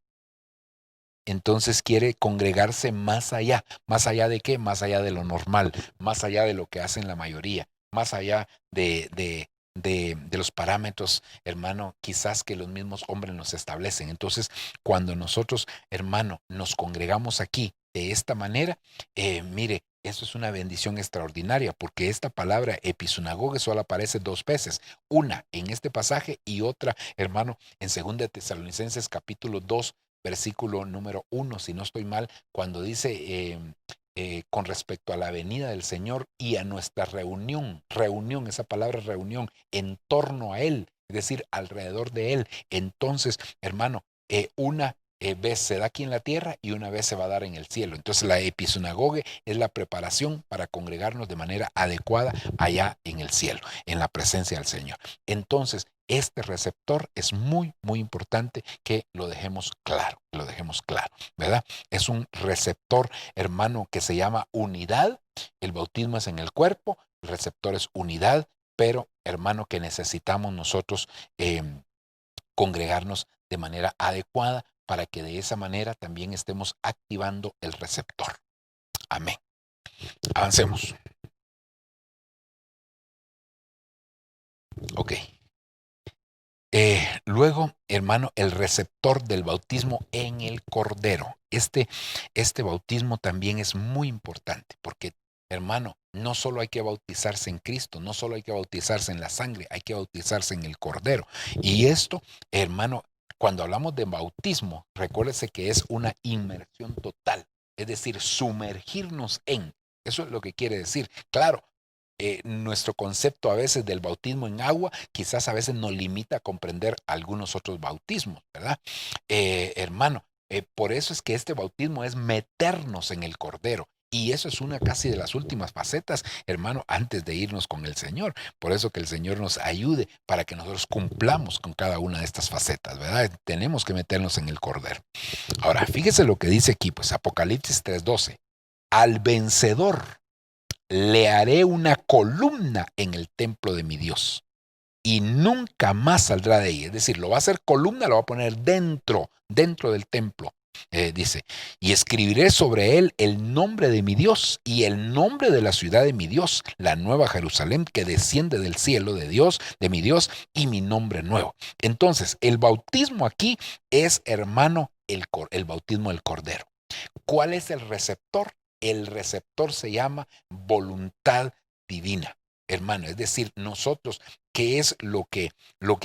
Entonces quiere congregarse más allá. ¿Más allá de qué? Más allá de lo normal, más allá de lo que hacen la mayoría, más allá de los parámetros, hermano, quizás que los mismos hombres nos establecen. Entonces, cuando nosotros, hermano, nos congregamos aquí de esta manera, mire, eso es una bendición extraordinaria, porque esta palabra episunagoge solo aparece 2 veces, una en este pasaje y otra, hermano, en 2 de Tesalonicenses capítulo 2, versículo número 1, si no estoy mal, cuando dice con respecto a la venida del Señor y a nuestra reunión, esa palabra reunión, en torno a Él, es decir, alrededor de Él. Entonces, hermano, una vez se da aquí en la tierra y una vez se va a dar en el cielo. Entonces la episunagoge es la preparación para congregarnos de manera adecuada allá en el cielo, en la presencia del Señor. Entonces, este receptor es muy, muy importante que lo dejemos claro, ¿verdad? Es un receptor, hermano, que se llama unidad. El bautismo es en el cuerpo, el receptor es unidad, pero, hermano, que necesitamos nosotros congregarnos de manera adecuada para que de esa manera también estemos activando el receptor. Amén. Avancemos. Ok. Luego, hermano, el receptor del bautismo en el Cordero. Este bautismo también es muy importante porque, hermano, no solo hay que bautizarse en Cristo, no solo hay que bautizarse en la sangre, hay que bautizarse en el Cordero. Y esto, hermano, cuando hablamos de bautismo, recuérdese que es una inmersión total, es decir, sumergirnos en. Eso es lo que quiere decir. Claro, nuestro concepto a veces del bautismo en agua quizás a veces nos limita a comprender algunos otros bautismos, ¿verdad? Hermano, por eso es que este bautismo es meternos en el Cordero. Y eso es una casi de las últimas facetas, hermano, antes de irnos con el Señor. Por eso que el Señor nos ayude para que nosotros cumplamos con cada una de estas facetas, ¿verdad? Tenemos que meternos en el Cordero. Ahora, fíjese lo que dice aquí, pues Apocalipsis 3:12. Al vencedor le haré una columna en el templo de mi Dios y nunca más saldrá de ahí. Es decir, lo va a hacer columna, lo va a poner dentro del templo. Dice, y escribiré sobre él el nombre de mi Dios y el nombre de la ciudad de mi Dios, la nueva Jerusalén que desciende del cielo de Dios, de mi Dios, y mi nombre nuevo. Entonces, el bautismo aquí es, hermano, el bautismo del Cordero. ¿Cuál es el receptor? El receptor se llama voluntad divina, hermano. Es decir, nosotros, ¿qué es lo que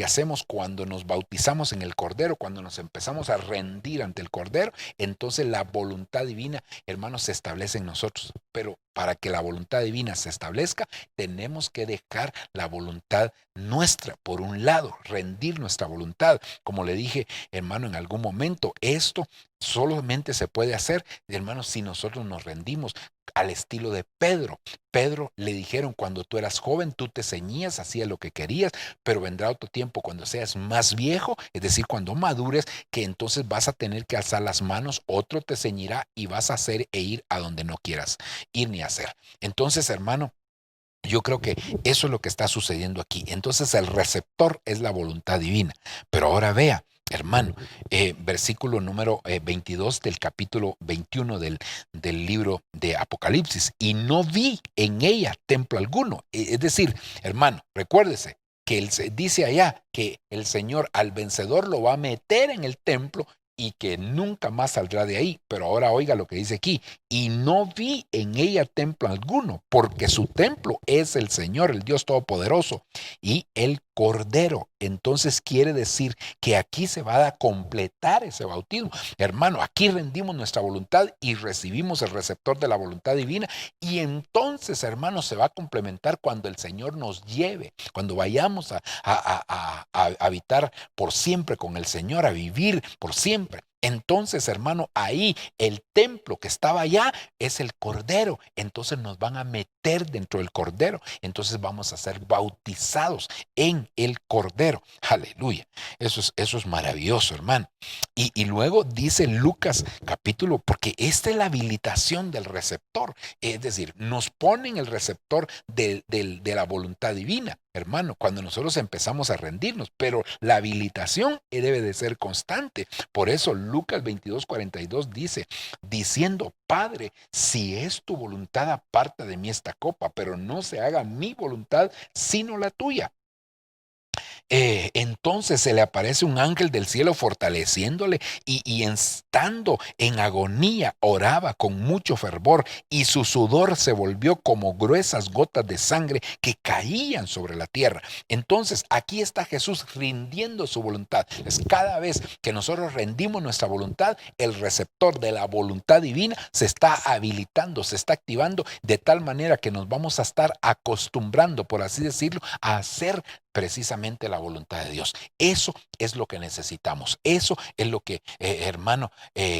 hacemos cuando nos bautizamos en el Cordero? Cuando nos empezamos a rendir ante el Cordero, entonces la voluntad divina, hermano, se establece en nosotros. Pero para que la voluntad divina se establezca, tenemos que dejar la voluntad nuestra, por un lado, rendir nuestra voluntad. Como le dije, hermano, en algún momento, esto solamente se puede hacer, hermano, si nosotros nos rendimos al estilo de Pedro. Pedro le dijeron, cuando tú eras joven, tú te ceñías, hacías lo que querías, pero vendrá otro tiempo cuando seas más viejo, es decir, cuando madures, que entonces vas a tener que alzar las manos, otro te ceñirá y vas a hacer e ir a donde no quieras ir ni hacer. Entonces, hermano, yo creo que eso es lo que está sucediendo aquí. Entonces el receptor es la voluntad divina. Pero ahora vea, hermano, versículo número 22 del capítulo 21 del libro de Apocalipsis. Y no vi en ella templo alguno. Es decir, hermano, recuérdese que dice allá que el Señor al vencedor lo va a meter en el templo y que nunca más saldrá de ahí. Pero ahora oiga lo que dice aquí: y no vi en ella templo alguno, porque su templo es el Señor, el Dios Todopoderoso, y el Cordero. Entonces quiere decir que aquí se va a completar ese bautismo. Hermano, aquí rendimos nuestra voluntad y recibimos el receptor de la voluntad divina. Y entonces, hermano, se va a complementar cuando el Señor nos lleve, cuando vayamos a habitar por siempre con el Señor, a vivir por siempre. Entonces, hermano, ahí el templo que estaba allá es el Cordero. Entonces nos van a meter dentro del Cordero. Entonces vamos a ser bautizados en el Cordero. Aleluya. Eso es maravilloso, hermano. Y luego dice Lucas capítulo, porque esta es la habilitación del receptor. Es decir, nos ponen el receptor de la voluntad divina, hermano, cuando nosotros empezamos a rendirnos. Pero la habilitación debe de ser constante. Por eso Lucas 22:42 dice, diciendo: Padre, si es tu voluntad, aparta de mí esta copa, pero no se haga mi voluntad, sino la tuya. Entonces se le aparece un ángel del cielo fortaleciéndole y estando en agonía oraba con mucho fervor, y su sudor se volvió como gruesas gotas de sangre que caían sobre la tierra. Entonces aquí está Jesús rindiendo su voluntad. Es cada vez que nosotros rendimos nuestra voluntad, el receptor de la voluntad divina se está habilitando, se está activando, de tal manera que nos vamos a estar acostumbrando, por así decirlo, a hacer precisamente la voluntad de Dios. Eso es lo que necesitamos. Eso es lo que, hermano,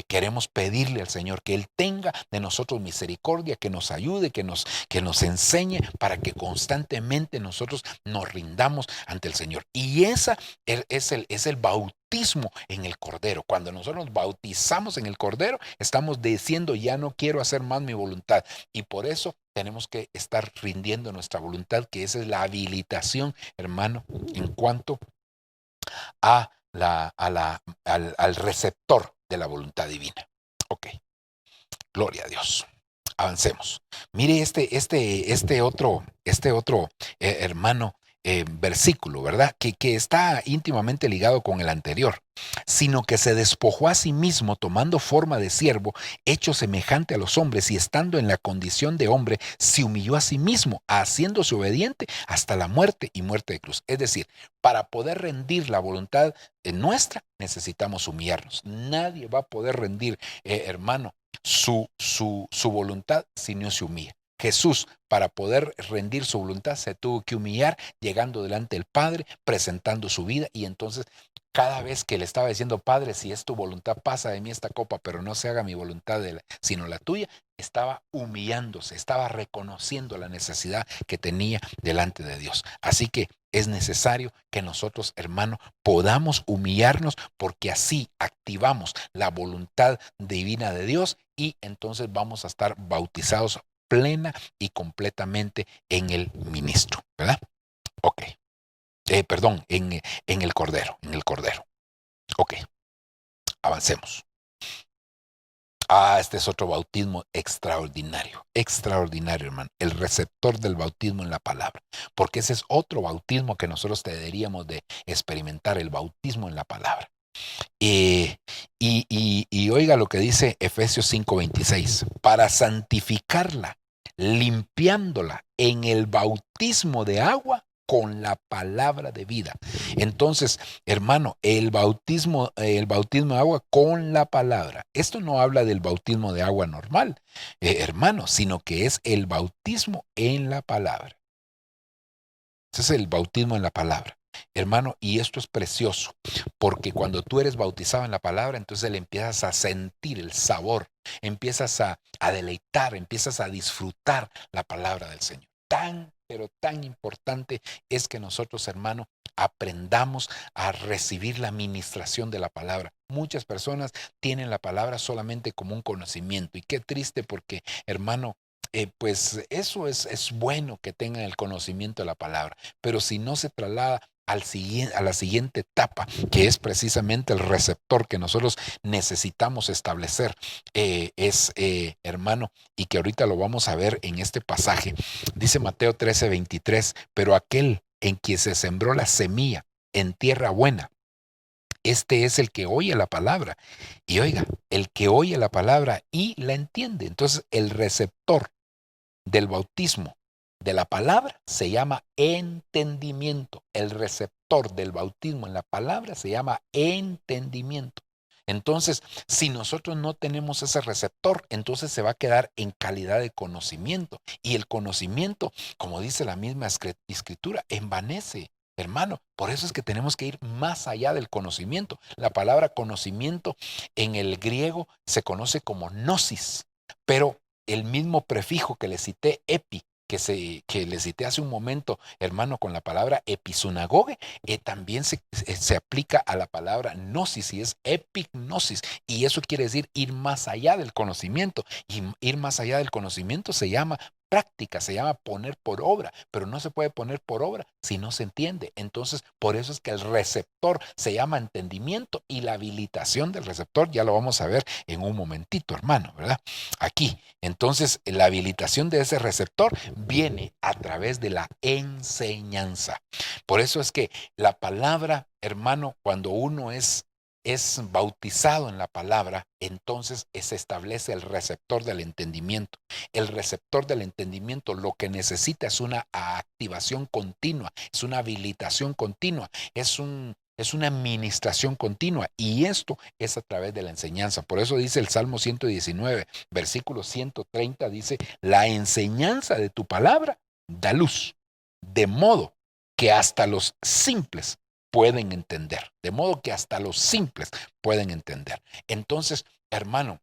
queremos pedirle al Señor, que Él tenga de nosotros misericordia, que nos ayude, que nos enseñe para que constantemente nosotros nos rindamos ante el Señor. Y esa es el bautismo en el Cordero. Cuando nosotros nos bautizamos en el Cordero, estamos diciendo: ya no quiero hacer más mi voluntad. Y por eso tenemos que estar rindiendo nuestra voluntad, que esa es la habilitación, hermano, en cuanto a al receptor de la voluntad divina. Ok, gloria a Dios. Avancemos. Mire este otro hermano, versículo, ¿verdad? Que está íntimamente ligado con el anterior. Sino que se despojó a sí mismo, tomando forma de siervo, hecho semejante a los hombres, y estando en la condición de hombre, se humilló a sí mismo, haciéndose obediente hasta la muerte, y muerte de cruz. Es decir, para poder rendir la voluntad nuestra, necesitamos humillarnos. Nadie va a poder rendir, hermano, su voluntad si no se humilla. Jesús, para poder rendir su voluntad, se tuvo que humillar, llegando delante del Padre, presentando su vida. Y entonces, cada vez que le estaba diciendo: Padre, si es tu voluntad, pasa de mí esta copa, pero no se haga mi voluntad sino la tuya, estaba humillándose, estaba reconociendo la necesidad que tenía delante de Dios. Así que es necesario que nosotros, hermano, podamos humillarnos, porque así activamos la voluntad divina de Dios, y entonces vamos a estar bautizados plena y completamente en el ministro, ¿verdad? Ok. Perdón, en el Cordero, en el Cordero. Ok, avancemos. Este es otro bautismo extraordinario, extraordinario, hermano. El receptor del bautismo en la palabra. Porque ese es otro bautismo que nosotros deberíamos de experimentar, el bautismo en la palabra. Y oiga lo que dice Efesios 5:26. Para santificarla, limpiándola en el bautismo de agua con la palabra de vida. Entonces, hermano, el bautismo de agua con la palabra. Esto no habla del bautismo de agua normal, hermano, sino que es el bautismo en la palabra. Ese es el bautismo en la palabra, hermano, y esto es precioso, porque cuando tú eres bautizado en la palabra, entonces le empiezas a sentir el sabor, empiezas a deleitar, empiezas a disfrutar la palabra del Señor. Pero tan importante es que nosotros, hermano, aprendamos a recibir la ministración de la palabra. Muchas personas tienen la palabra solamente como un conocimiento, y qué triste, porque, hermano, pues eso es bueno que tengan el conocimiento de la palabra, pero si no se traslada a la siguiente etapa, que es precisamente el receptor que nosotros necesitamos establecer, hermano, y que ahorita lo vamos a ver en este pasaje. Dice Mateo 13:23, pero aquel en quien se sembró la semilla en tierra buena, Este es el que oye la palabra. Y oiga, el que oye la palabra y la entiende. Entonces, el receptor del bautismo de la palabra se llama entendimiento. El receptor del bautismo en la palabra se llama entendimiento. Entonces, si nosotros no tenemos ese receptor, entonces se va a quedar en calidad de conocimiento. Y el conocimiento, como dice la misma escritura, envanece. Hermano, por eso es que tenemos que ir más allá del conocimiento. La palabra conocimiento en el griego se conoce como gnosis, pero el mismo prefijo que le cité, epi, que le cité hace un momento, hermano, con la palabra episunagoge, también se aplica a la palabra gnosis y es epignosis. Y eso quiere decir ir más allá del conocimiento. Y ir más allá del conocimiento se llama práctica, se llama poner por obra, pero no se puede poner por obra si no se entiende. Entonces, por eso es que el receptor se llama entendimiento y la habilitación del receptor ya lo vamos a ver en un momentito, hermano, ¿verdad? Aquí. Entonces, la habilitación de ese receptor viene a través de la enseñanza. Por eso es que la palabra, hermano, cuando uno es bautizado en la palabra, entonces se establece el receptor del entendimiento. El receptor del entendimiento lo que necesita es una activación continua, es una habilitación continua, es una administración continua, y esto es a través de la enseñanza. Por eso dice el Salmo 119, versículo 130, dice: la enseñanza de tu palabra da luz, de modo que hasta los simples pueden entender. De modo que hasta los simples pueden entender. Entonces, hermano,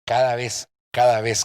cada vez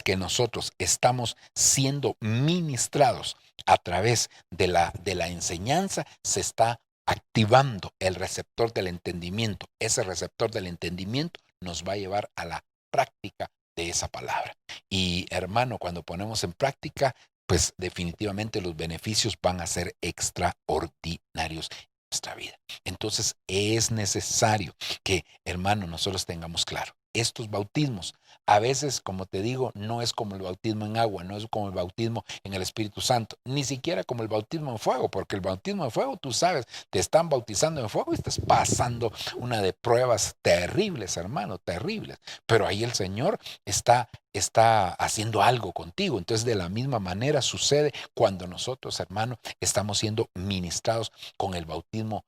que nosotros estamos siendo ministrados a través de la enseñanza, se está activando el receptor del entendimiento. Ese receptor del entendimiento nos va a llevar a la práctica de esa palabra. Y hermano, cuando ponemos en práctica, pues definitivamente los beneficios van a ser extraordinarios en nuestra vida. Entonces es necesario que, hermano, nosotros tengamos claro, estos bautismos a veces, como te digo, no es como el bautismo en agua, no es como el bautismo en el Espíritu Santo, ni siquiera como el bautismo en fuego, porque el bautismo en fuego, tú sabes, te están bautizando en fuego y estás pasando una de pruebas terribles, hermano, terribles. Pero ahí el Señor está haciendo algo contigo. Entonces, de la misma manera sucede cuando nosotros, hermano, estamos siendo ministrados con el bautismo,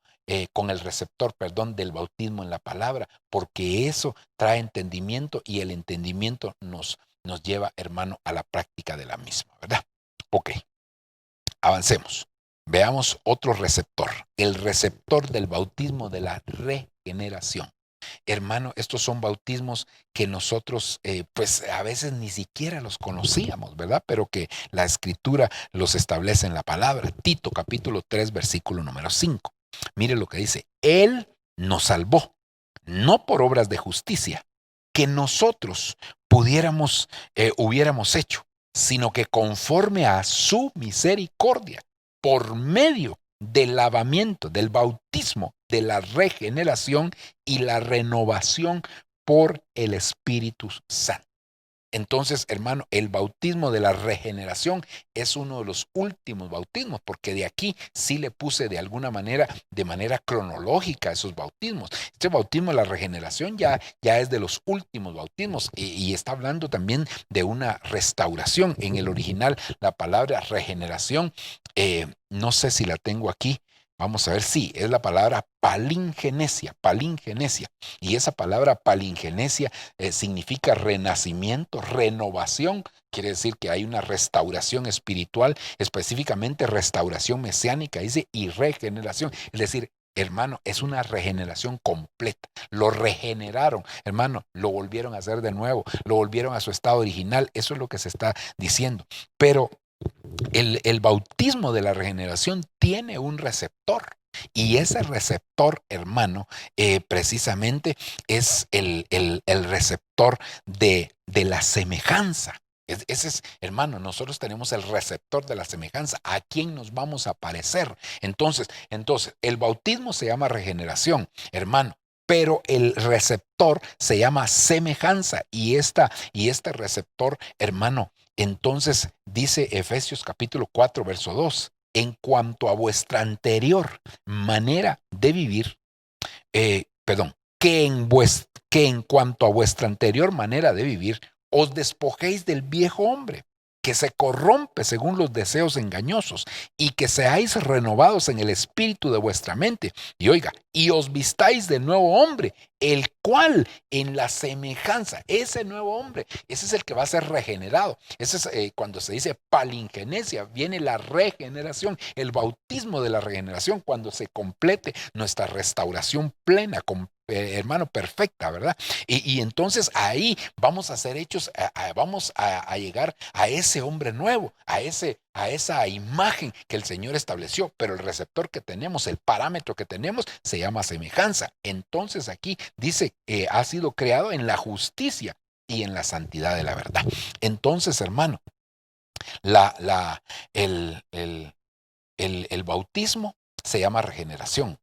con el receptor, perdón, del bautismo en la palabra, porque eso trae entendimiento y el entendimiento nos lleva, hermano, a la práctica de la misma, ¿verdad? Ok, avancemos. Veamos otro receptor, el receptor del bautismo de la regeneración. Hermano, estos son bautismos que nosotros pues a veces ni siquiera los conocíamos, ¿verdad? Pero que la escritura los establece en la palabra. Tito capítulo 3 versículo número 5. Mire lo que dice: Él nos salvó, no por obras de justicia que nosotros hubiéramos hecho, sino que conforme a su misericordia, por medio del lavamiento, del bautismo, de la regeneración y la renovación por el Espíritu Santo. Entonces, hermano, el bautismo de la regeneración es uno de los últimos bautismos, porque de aquí sí le puse de manera cronológica esos bautismos. Este bautismo de la regeneración ya es de los últimos bautismos, y está hablando también de una restauración. En el original, la palabra regeneración, no sé si la tengo aquí. Vamos a ver, sí, es la palabra palingenesia, palingenesia. Y esa palabra palingenesia significa renacimiento, renovación. Quiere decir que hay una restauración espiritual, específicamente restauración mesiánica, dice, y regeneración. Es decir, hermano, es una regeneración completa. Lo regeneraron, hermano, lo volvieron a hacer de nuevo, lo volvieron a su estado original. Eso es lo que se está diciendo. Pero el bautismo de la regeneración tiene un receptor. Y ese receptor, hermano, precisamente es el receptor de la semejanza. Ese es, hermano, nosotros tenemos el receptor de la semejanza. ¿A quién nos vamos a parecer? Entonces, el bautismo se llama regeneración, hermano, pero el receptor se llama semejanza. Y este receptor, hermano, entonces dice Efesios capítulo 4, verso 2: en cuanto a vuestra anterior manera de vivir, perdón, que en cuanto a vuestra anterior manera de vivir, os despojéis del viejo hombre, que se corrompe según los deseos engañosos, y que seáis renovados en el espíritu de vuestra mente. Y oiga, y os vistáis del nuevo hombre, el cual en la semejanza, ese nuevo hombre, ese es el que va a ser regenerado. Ese es cuando se dice palingenesia, viene la regeneración, el bautismo de la regeneración, cuando se complete nuestra restauración plena, hermano, perfecta, ¿verdad? Y entonces ahí vamos a ser hechos, vamos a llegar a ese hombre nuevo, a esa imagen que el Señor estableció, pero el receptor que tenemos, el parámetro que tenemos, se llama semejanza. Entonces aquí dice, ha sido creado en la justicia y en la santidad de la verdad. Entonces, hermano, el bautismo se llama regeneración.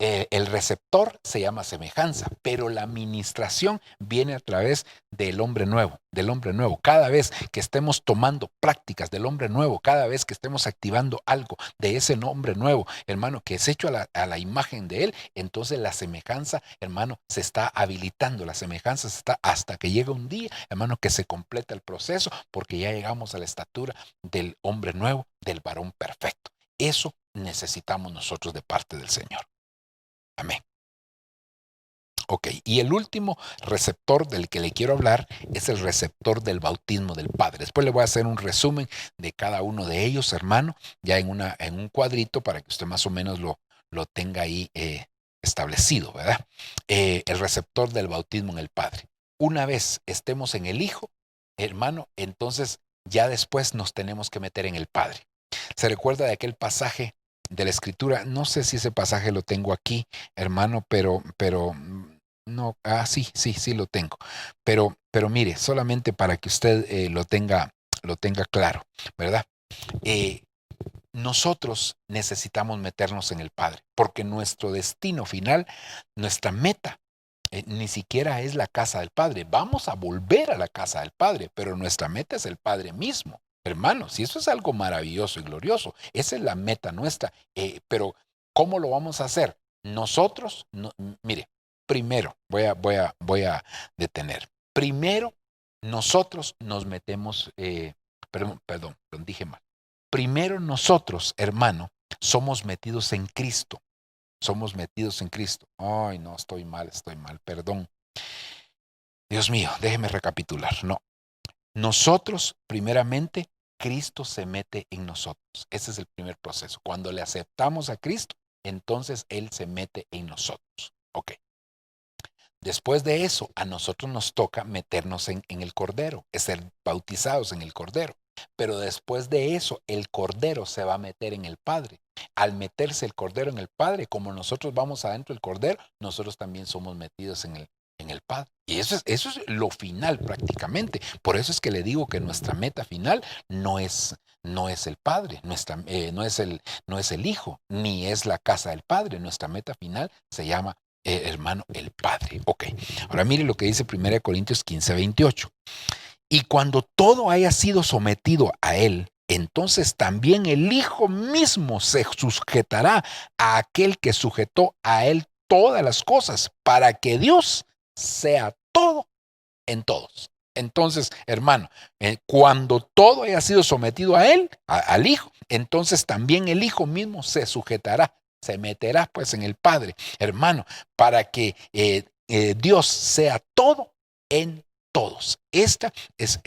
El receptor se llama semejanza, pero la administración viene a través del hombre nuevo, del hombre nuevo. Cada vez que estemos tomando prácticas del hombre nuevo, cada vez que estemos activando algo de ese hombre nuevo, hermano, que es hecho a la imagen de él, entonces la semejanza, hermano, se está habilitando, la semejanza se está hasta que llega un día, hermano, que se completa el proceso, porque ya llegamos a la estatura del hombre nuevo, del varón perfecto. Eso necesitamos nosotros de parte del Señor. Amén. Ok, y el último receptor del que le quiero hablar es el receptor del bautismo del Padre. Después le voy a hacer un resumen de cada uno de ellos, hermano, ya en un cuadrito para que usted más o menos lo tenga ahí establecido, ¿verdad? El receptor del bautismo en el Padre. Una vez estemos en el Hijo, hermano, entonces ya después nos tenemos que meter en el Padre. ¿Se recuerda de aquel pasaje de la Escritura? No sé si ese pasaje lo tengo aquí, hermano, pero no, sí lo tengo. Pero mire, solamente para que usted lo tenga claro, ¿verdad? Nosotros necesitamos meternos en el Padre, porque nuestro destino final, nuestra meta, ni siquiera es la casa del Padre. Vamos a volver a la casa del Padre, pero nuestra meta es el Padre mismo. Hermanos, y eso es algo maravilloso y glorioso. Esa es la meta nuestra. Pero, ¿cómo lo vamos a hacer? Nosotros, mire, primero, voy a detener. Primero, nosotros nos metemos, perdón, dije mal. Primero nosotros, hermano, somos metidos en Cristo. Somos metidos en Cristo. Ay, no, estoy mal, perdón. Dios mío, déjeme recapitular. No. Nosotros, primeramente, Cristo se mete en nosotros. Ese es el primer proceso. Cuando le aceptamos a Cristo, entonces Él se mete en nosotros. Ok. Después de eso, a nosotros nos toca meternos en el Cordero, es ser bautizados en el Cordero. Pero después de eso, el Cordero se va a meter en el Padre. Al meterse el Cordero en el Padre, como nosotros vamos adentro del Cordero, nosotros también somos metidos en el Padre. Y eso es lo final prácticamente. Por eso es que le digo que nuestra meta final no es el Padre, no es el Hijo, ni es la casa del Padre. Nuestra meta final se llama, hermano, el Padre. Ok, ahora mire lo que dice 1 Corintios 15:28. Y cuando todo haya sido sometido a Él, entonces también el Hijo mismo se sujetará a aquel que sujetó a Él todas las cosas, para que Dios sea todo en todos. Entonces, hermano, cuando todo haya sido sometido a Él, al Hijo, entonces también el Hijo mismo se sujetará, se meterá pues en el Padre, hermano, para que Dios sea todo en todos. Esta es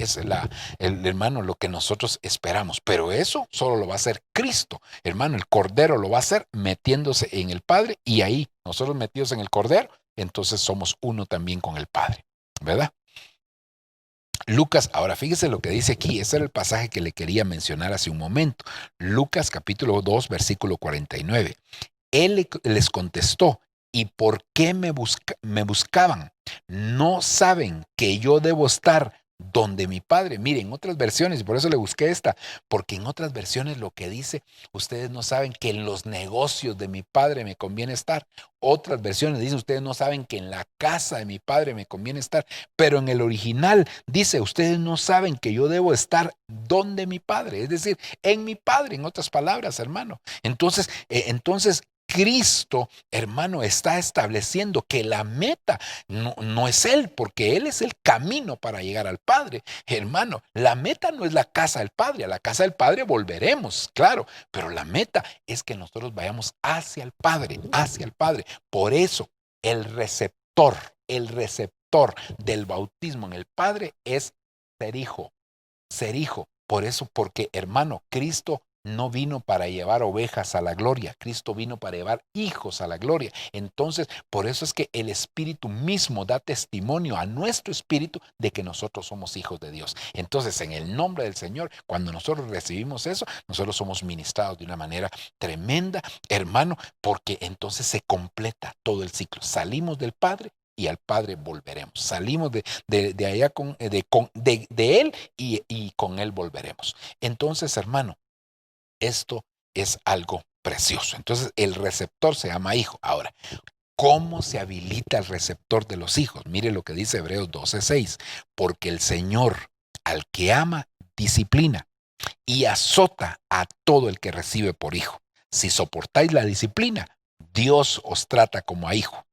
hermano, lo que nosotros esperamos, pero eso solo lo va a hacer Cristo, hermano. El Cordero lo va a hacer metiéndose en el Padre, y ahí nosotros metidos en el Cordero, entonces somos uno también con el Padre, ¿verdad? Lucas, ahora fíjese lo que dice aquí, ese era el pasaje que le quería mencionar hace un momento. Lucas capítulo 2, versículo 49. Él les contestó: ¿y por qué me buscaban? ¿No saben que yo debo estar donde mi Padre? Miren, en otras versiones, y por eso le busqué esta, porque en otras versiones lo que dice, ustedes no saben que en los negocios de mi Padre me conviene estar. Otras versiones dicen, ustedes no saben que en la casa de mi Padre me conviene estar. Pero en el original dice, ustedes no saben que yo debo estar donde mi Padre, es decir, en mi Padre, en otras palabras, hermano. Entonces, Cristo, hermano, está estableciendo que la meta no es Él, porque Él es el camino para llegar al Padre. Hermano, la meta no es la casa del Padre, a la casa del Padre volveremos, claro, pero la meta es que nosotros vayamos hacia el Padre, hacia el Padre. Por eso, el receptor del bautismo en el Padre es ser hijo, ser hijo. Por eso, porque hermano, Cristo no vino para llevar ovejas a la gloria, Cristo vino para llevar hijos a la gloria. Entonces, por eso es que el Espíritu mismo da testimonio a nuestro espíritu de que nosotros somos hijos de Dios. Entonces, en el nombre del Señor, cuando nosotros recibimos eso, nosotros somos ministrados de una manera tremenda, hermano, porque entonces se completa todo el ciclo. Salimos del Padre y al Padre volveremos. Salimos de allá de Él y con Él volveremos. Entonces, hermano, esto es algo precioso. Entonces, el receptor se llama hijo. Ahora, ¿cómo se habilita el receptor de los hijos? Mire lo que dice Hebreos 12:6. Porque el Señor, al que ama, disciplina y azota a todo el que recibe por hijo. Si soportáis la disciplina, Dios os trata como a hijo.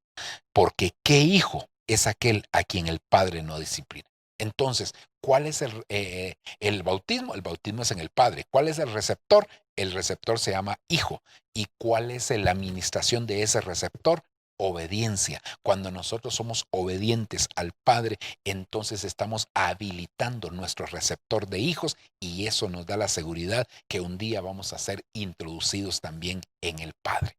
Porque ¿qué hijo es aquel a quien el Padre no disciplina? Entonces, ¿cuál es el bautismo? El bautismo es en el Padre. ¿Cuál es el receptor? El receptor se llama hijo. ¿Y cuál es la administración de ese receptor? Obediencia. Cuando nosotros somos obedientes al Padre, entonces estamos habilitando nuestro receptor de hijos y eso nos da la seguridad que un día vamos a ser introducidos también en el Padre.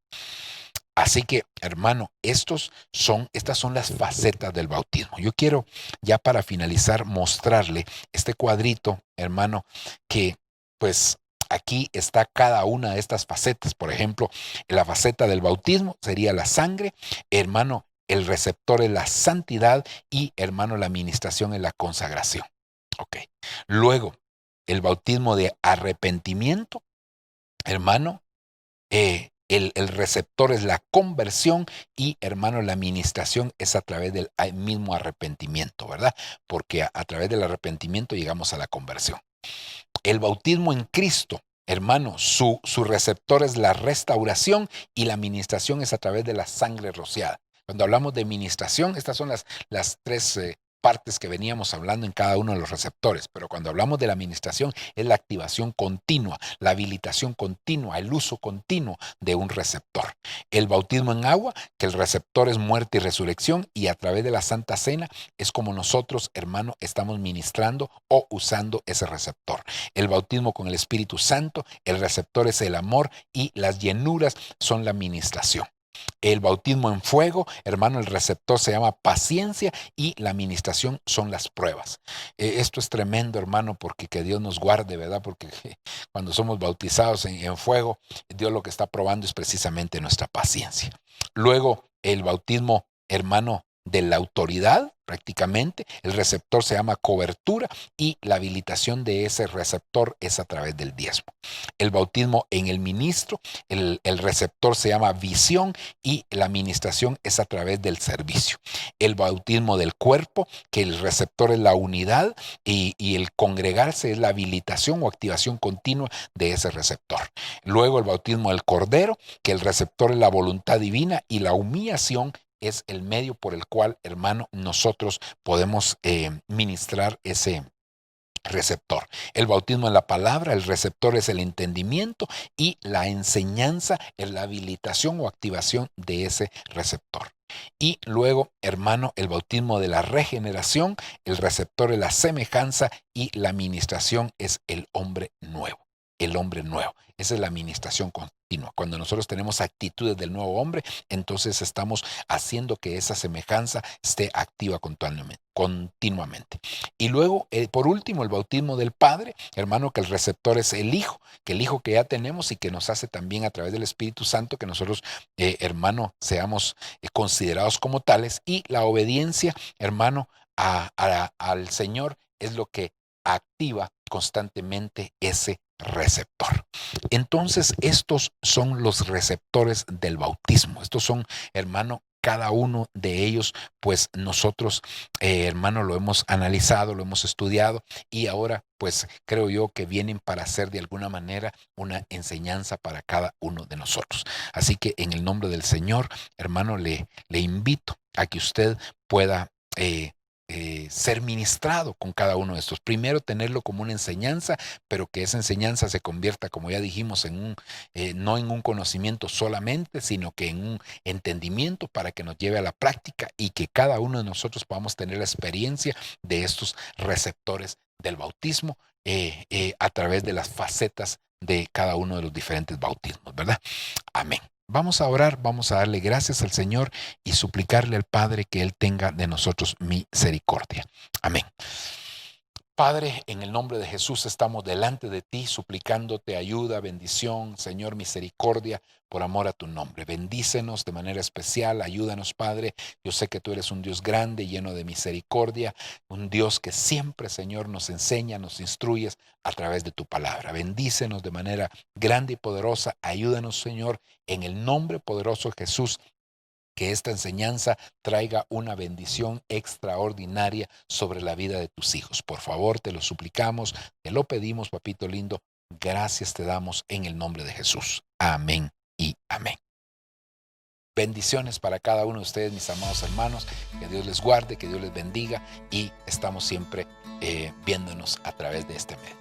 Así que, hermano, estas son las facetas del bautismo. Yo quiero, ya para finalizar, mostrarle este cuadrito, hermano, que pues aquí está cada una de estas facetas. Por ejemplo, la faceta del bautismo sería la sangre, hermano, el receptor es la santidad y, hermano, la administración es la consagración. Ok. Luego, el bautismo de arrepentimiento, hermano, el receptor es la conversión y, hermano, la administración es a través del mismo arrepentimiento, ¿verdad? Porque a través del arrepentimiento llegamos a la conversión. El bautismo en Cristo, hermano, su receptor es la restauración y la administración es a través de la sangre rociada. Cuando hablamos de administración, estas son las tres partes que veníamos hablando en cada uno de los receptores, pero cuando hablamos de la administración es la activación continua, la habilitación continua, el uso continuo de un receptor. El bautismo en agua, que el receptor es muerte y resurrección y a través de la Santa Cena es como nosotros, hermano, estamos ministrando o usando ese receptor. El bautismo con el Espíritu Santo, el receptor es el amor y las llenuras son la administración. El bautismo en fuego, hermano, el receptor se llama paciencia y la administración son las pruebas. Esto es tremendo, hermano, porque que Dios nos guarde, ¿verdad? Porque cuando somos bautizados en fuego, Dios lo que está probando es precisamente nuestra paciencia. Luego, el bautismo, hermano, de la autoridad, prácticamente, el receptor se llama cobertura y la habilitación de ese receptor es a través del diezmo. El bautismo en el ministro, el receptor se llama visión y la administración es a través del servicio. El bautismo del cuerpo, que el receptor es la unidad y el congregarse es la habilitación o activación continua de ese receptor. Luego el bautismo del cordero, que el receptor es la voluntad divina y la humillación es el medio por el cual, hermano, nosotros podemos ministrar ese receptor. El bautismo en la palabra, el receptor es el entendimiento y la enseñanza es la habilitación o activación de ese receptor. Y luego, hermano, el bautismo de la regeneración, el receptor es la semejanza y la administración es el hombre nuevo. El hombre nuevo. Esa es la administración continua. Cuando nosotros tenemos actitudes del nuevo hombre, entonces estamos haciendo que esa semejanza esté activa continuamente. Y luego, por último, el bautismo del Padre, hermano, que el receptor es el Hijo, que el Hijo que ya tenemos y que nos hace también a través del Espíritu Santo que nosotros, hermano, seamos considerados como tales. Y la obediencia, hermano, al Señor es lo que activa constantemente ese receptor. Entonces, estos son los receptores del bautismo. Estos son, hermano, cada uno de ellos, pues nosotros, hermano, lo hemos analizado, lo hemos estudiado y ahora pues creo yo que vienen para ser de alguna manera una enseñanza para cada uno de nosotros. Así que en el nombre del Señor, hermano, le invito a que usted pueda ser ministrado con cada uno de estos. Primero, tenerlo como una enseñanza, pero que esa enseñanza se convierta, como ya dijimos, no en un conocimiento solamente, sino que en un entendimiento para que nos lleve a la práctica y que cada uno de nosotros podamos tener la experiencia de estos receptores del bautismo a través de las facetas de cada uno de los diferentes bautismos, ¿verdad? Amén. Vamos a orar, vamos a darle gracias al Señor y suplicarle al Padre que Él tenga de nosotros misericordia. Amén. Padre, en el nombre de Jesús estamos delante de ti suplicándote ayuda, bendición, Señor, misericordia, por amor a tu nombre. Bendícenos de manera especial, ayúdanos, Padre. Yo sé que tú eres un Dios grande, lleno de misericordia, un Dios que siempre, Señor, nos enseña, nos instruyes a través de tu palabra. Bendícenos de manera grande y poderosa. Ayúdanos, Señor, en el nombre poderoso de Jesús, que esta enseñanza traiga una bendición extraordinaria sobre la vida de tus hijos. Por favor, te lo suplicamos, te lo pedimos, papito lindo. Gracias te damos en el nombre de Jesús. Amén y amén. Bendiciones para cada uno de ustedes, mis amados hermanos. Que Dios les guarde, que Dios les bendiga y estamos siempre viéndonos a través de este medio.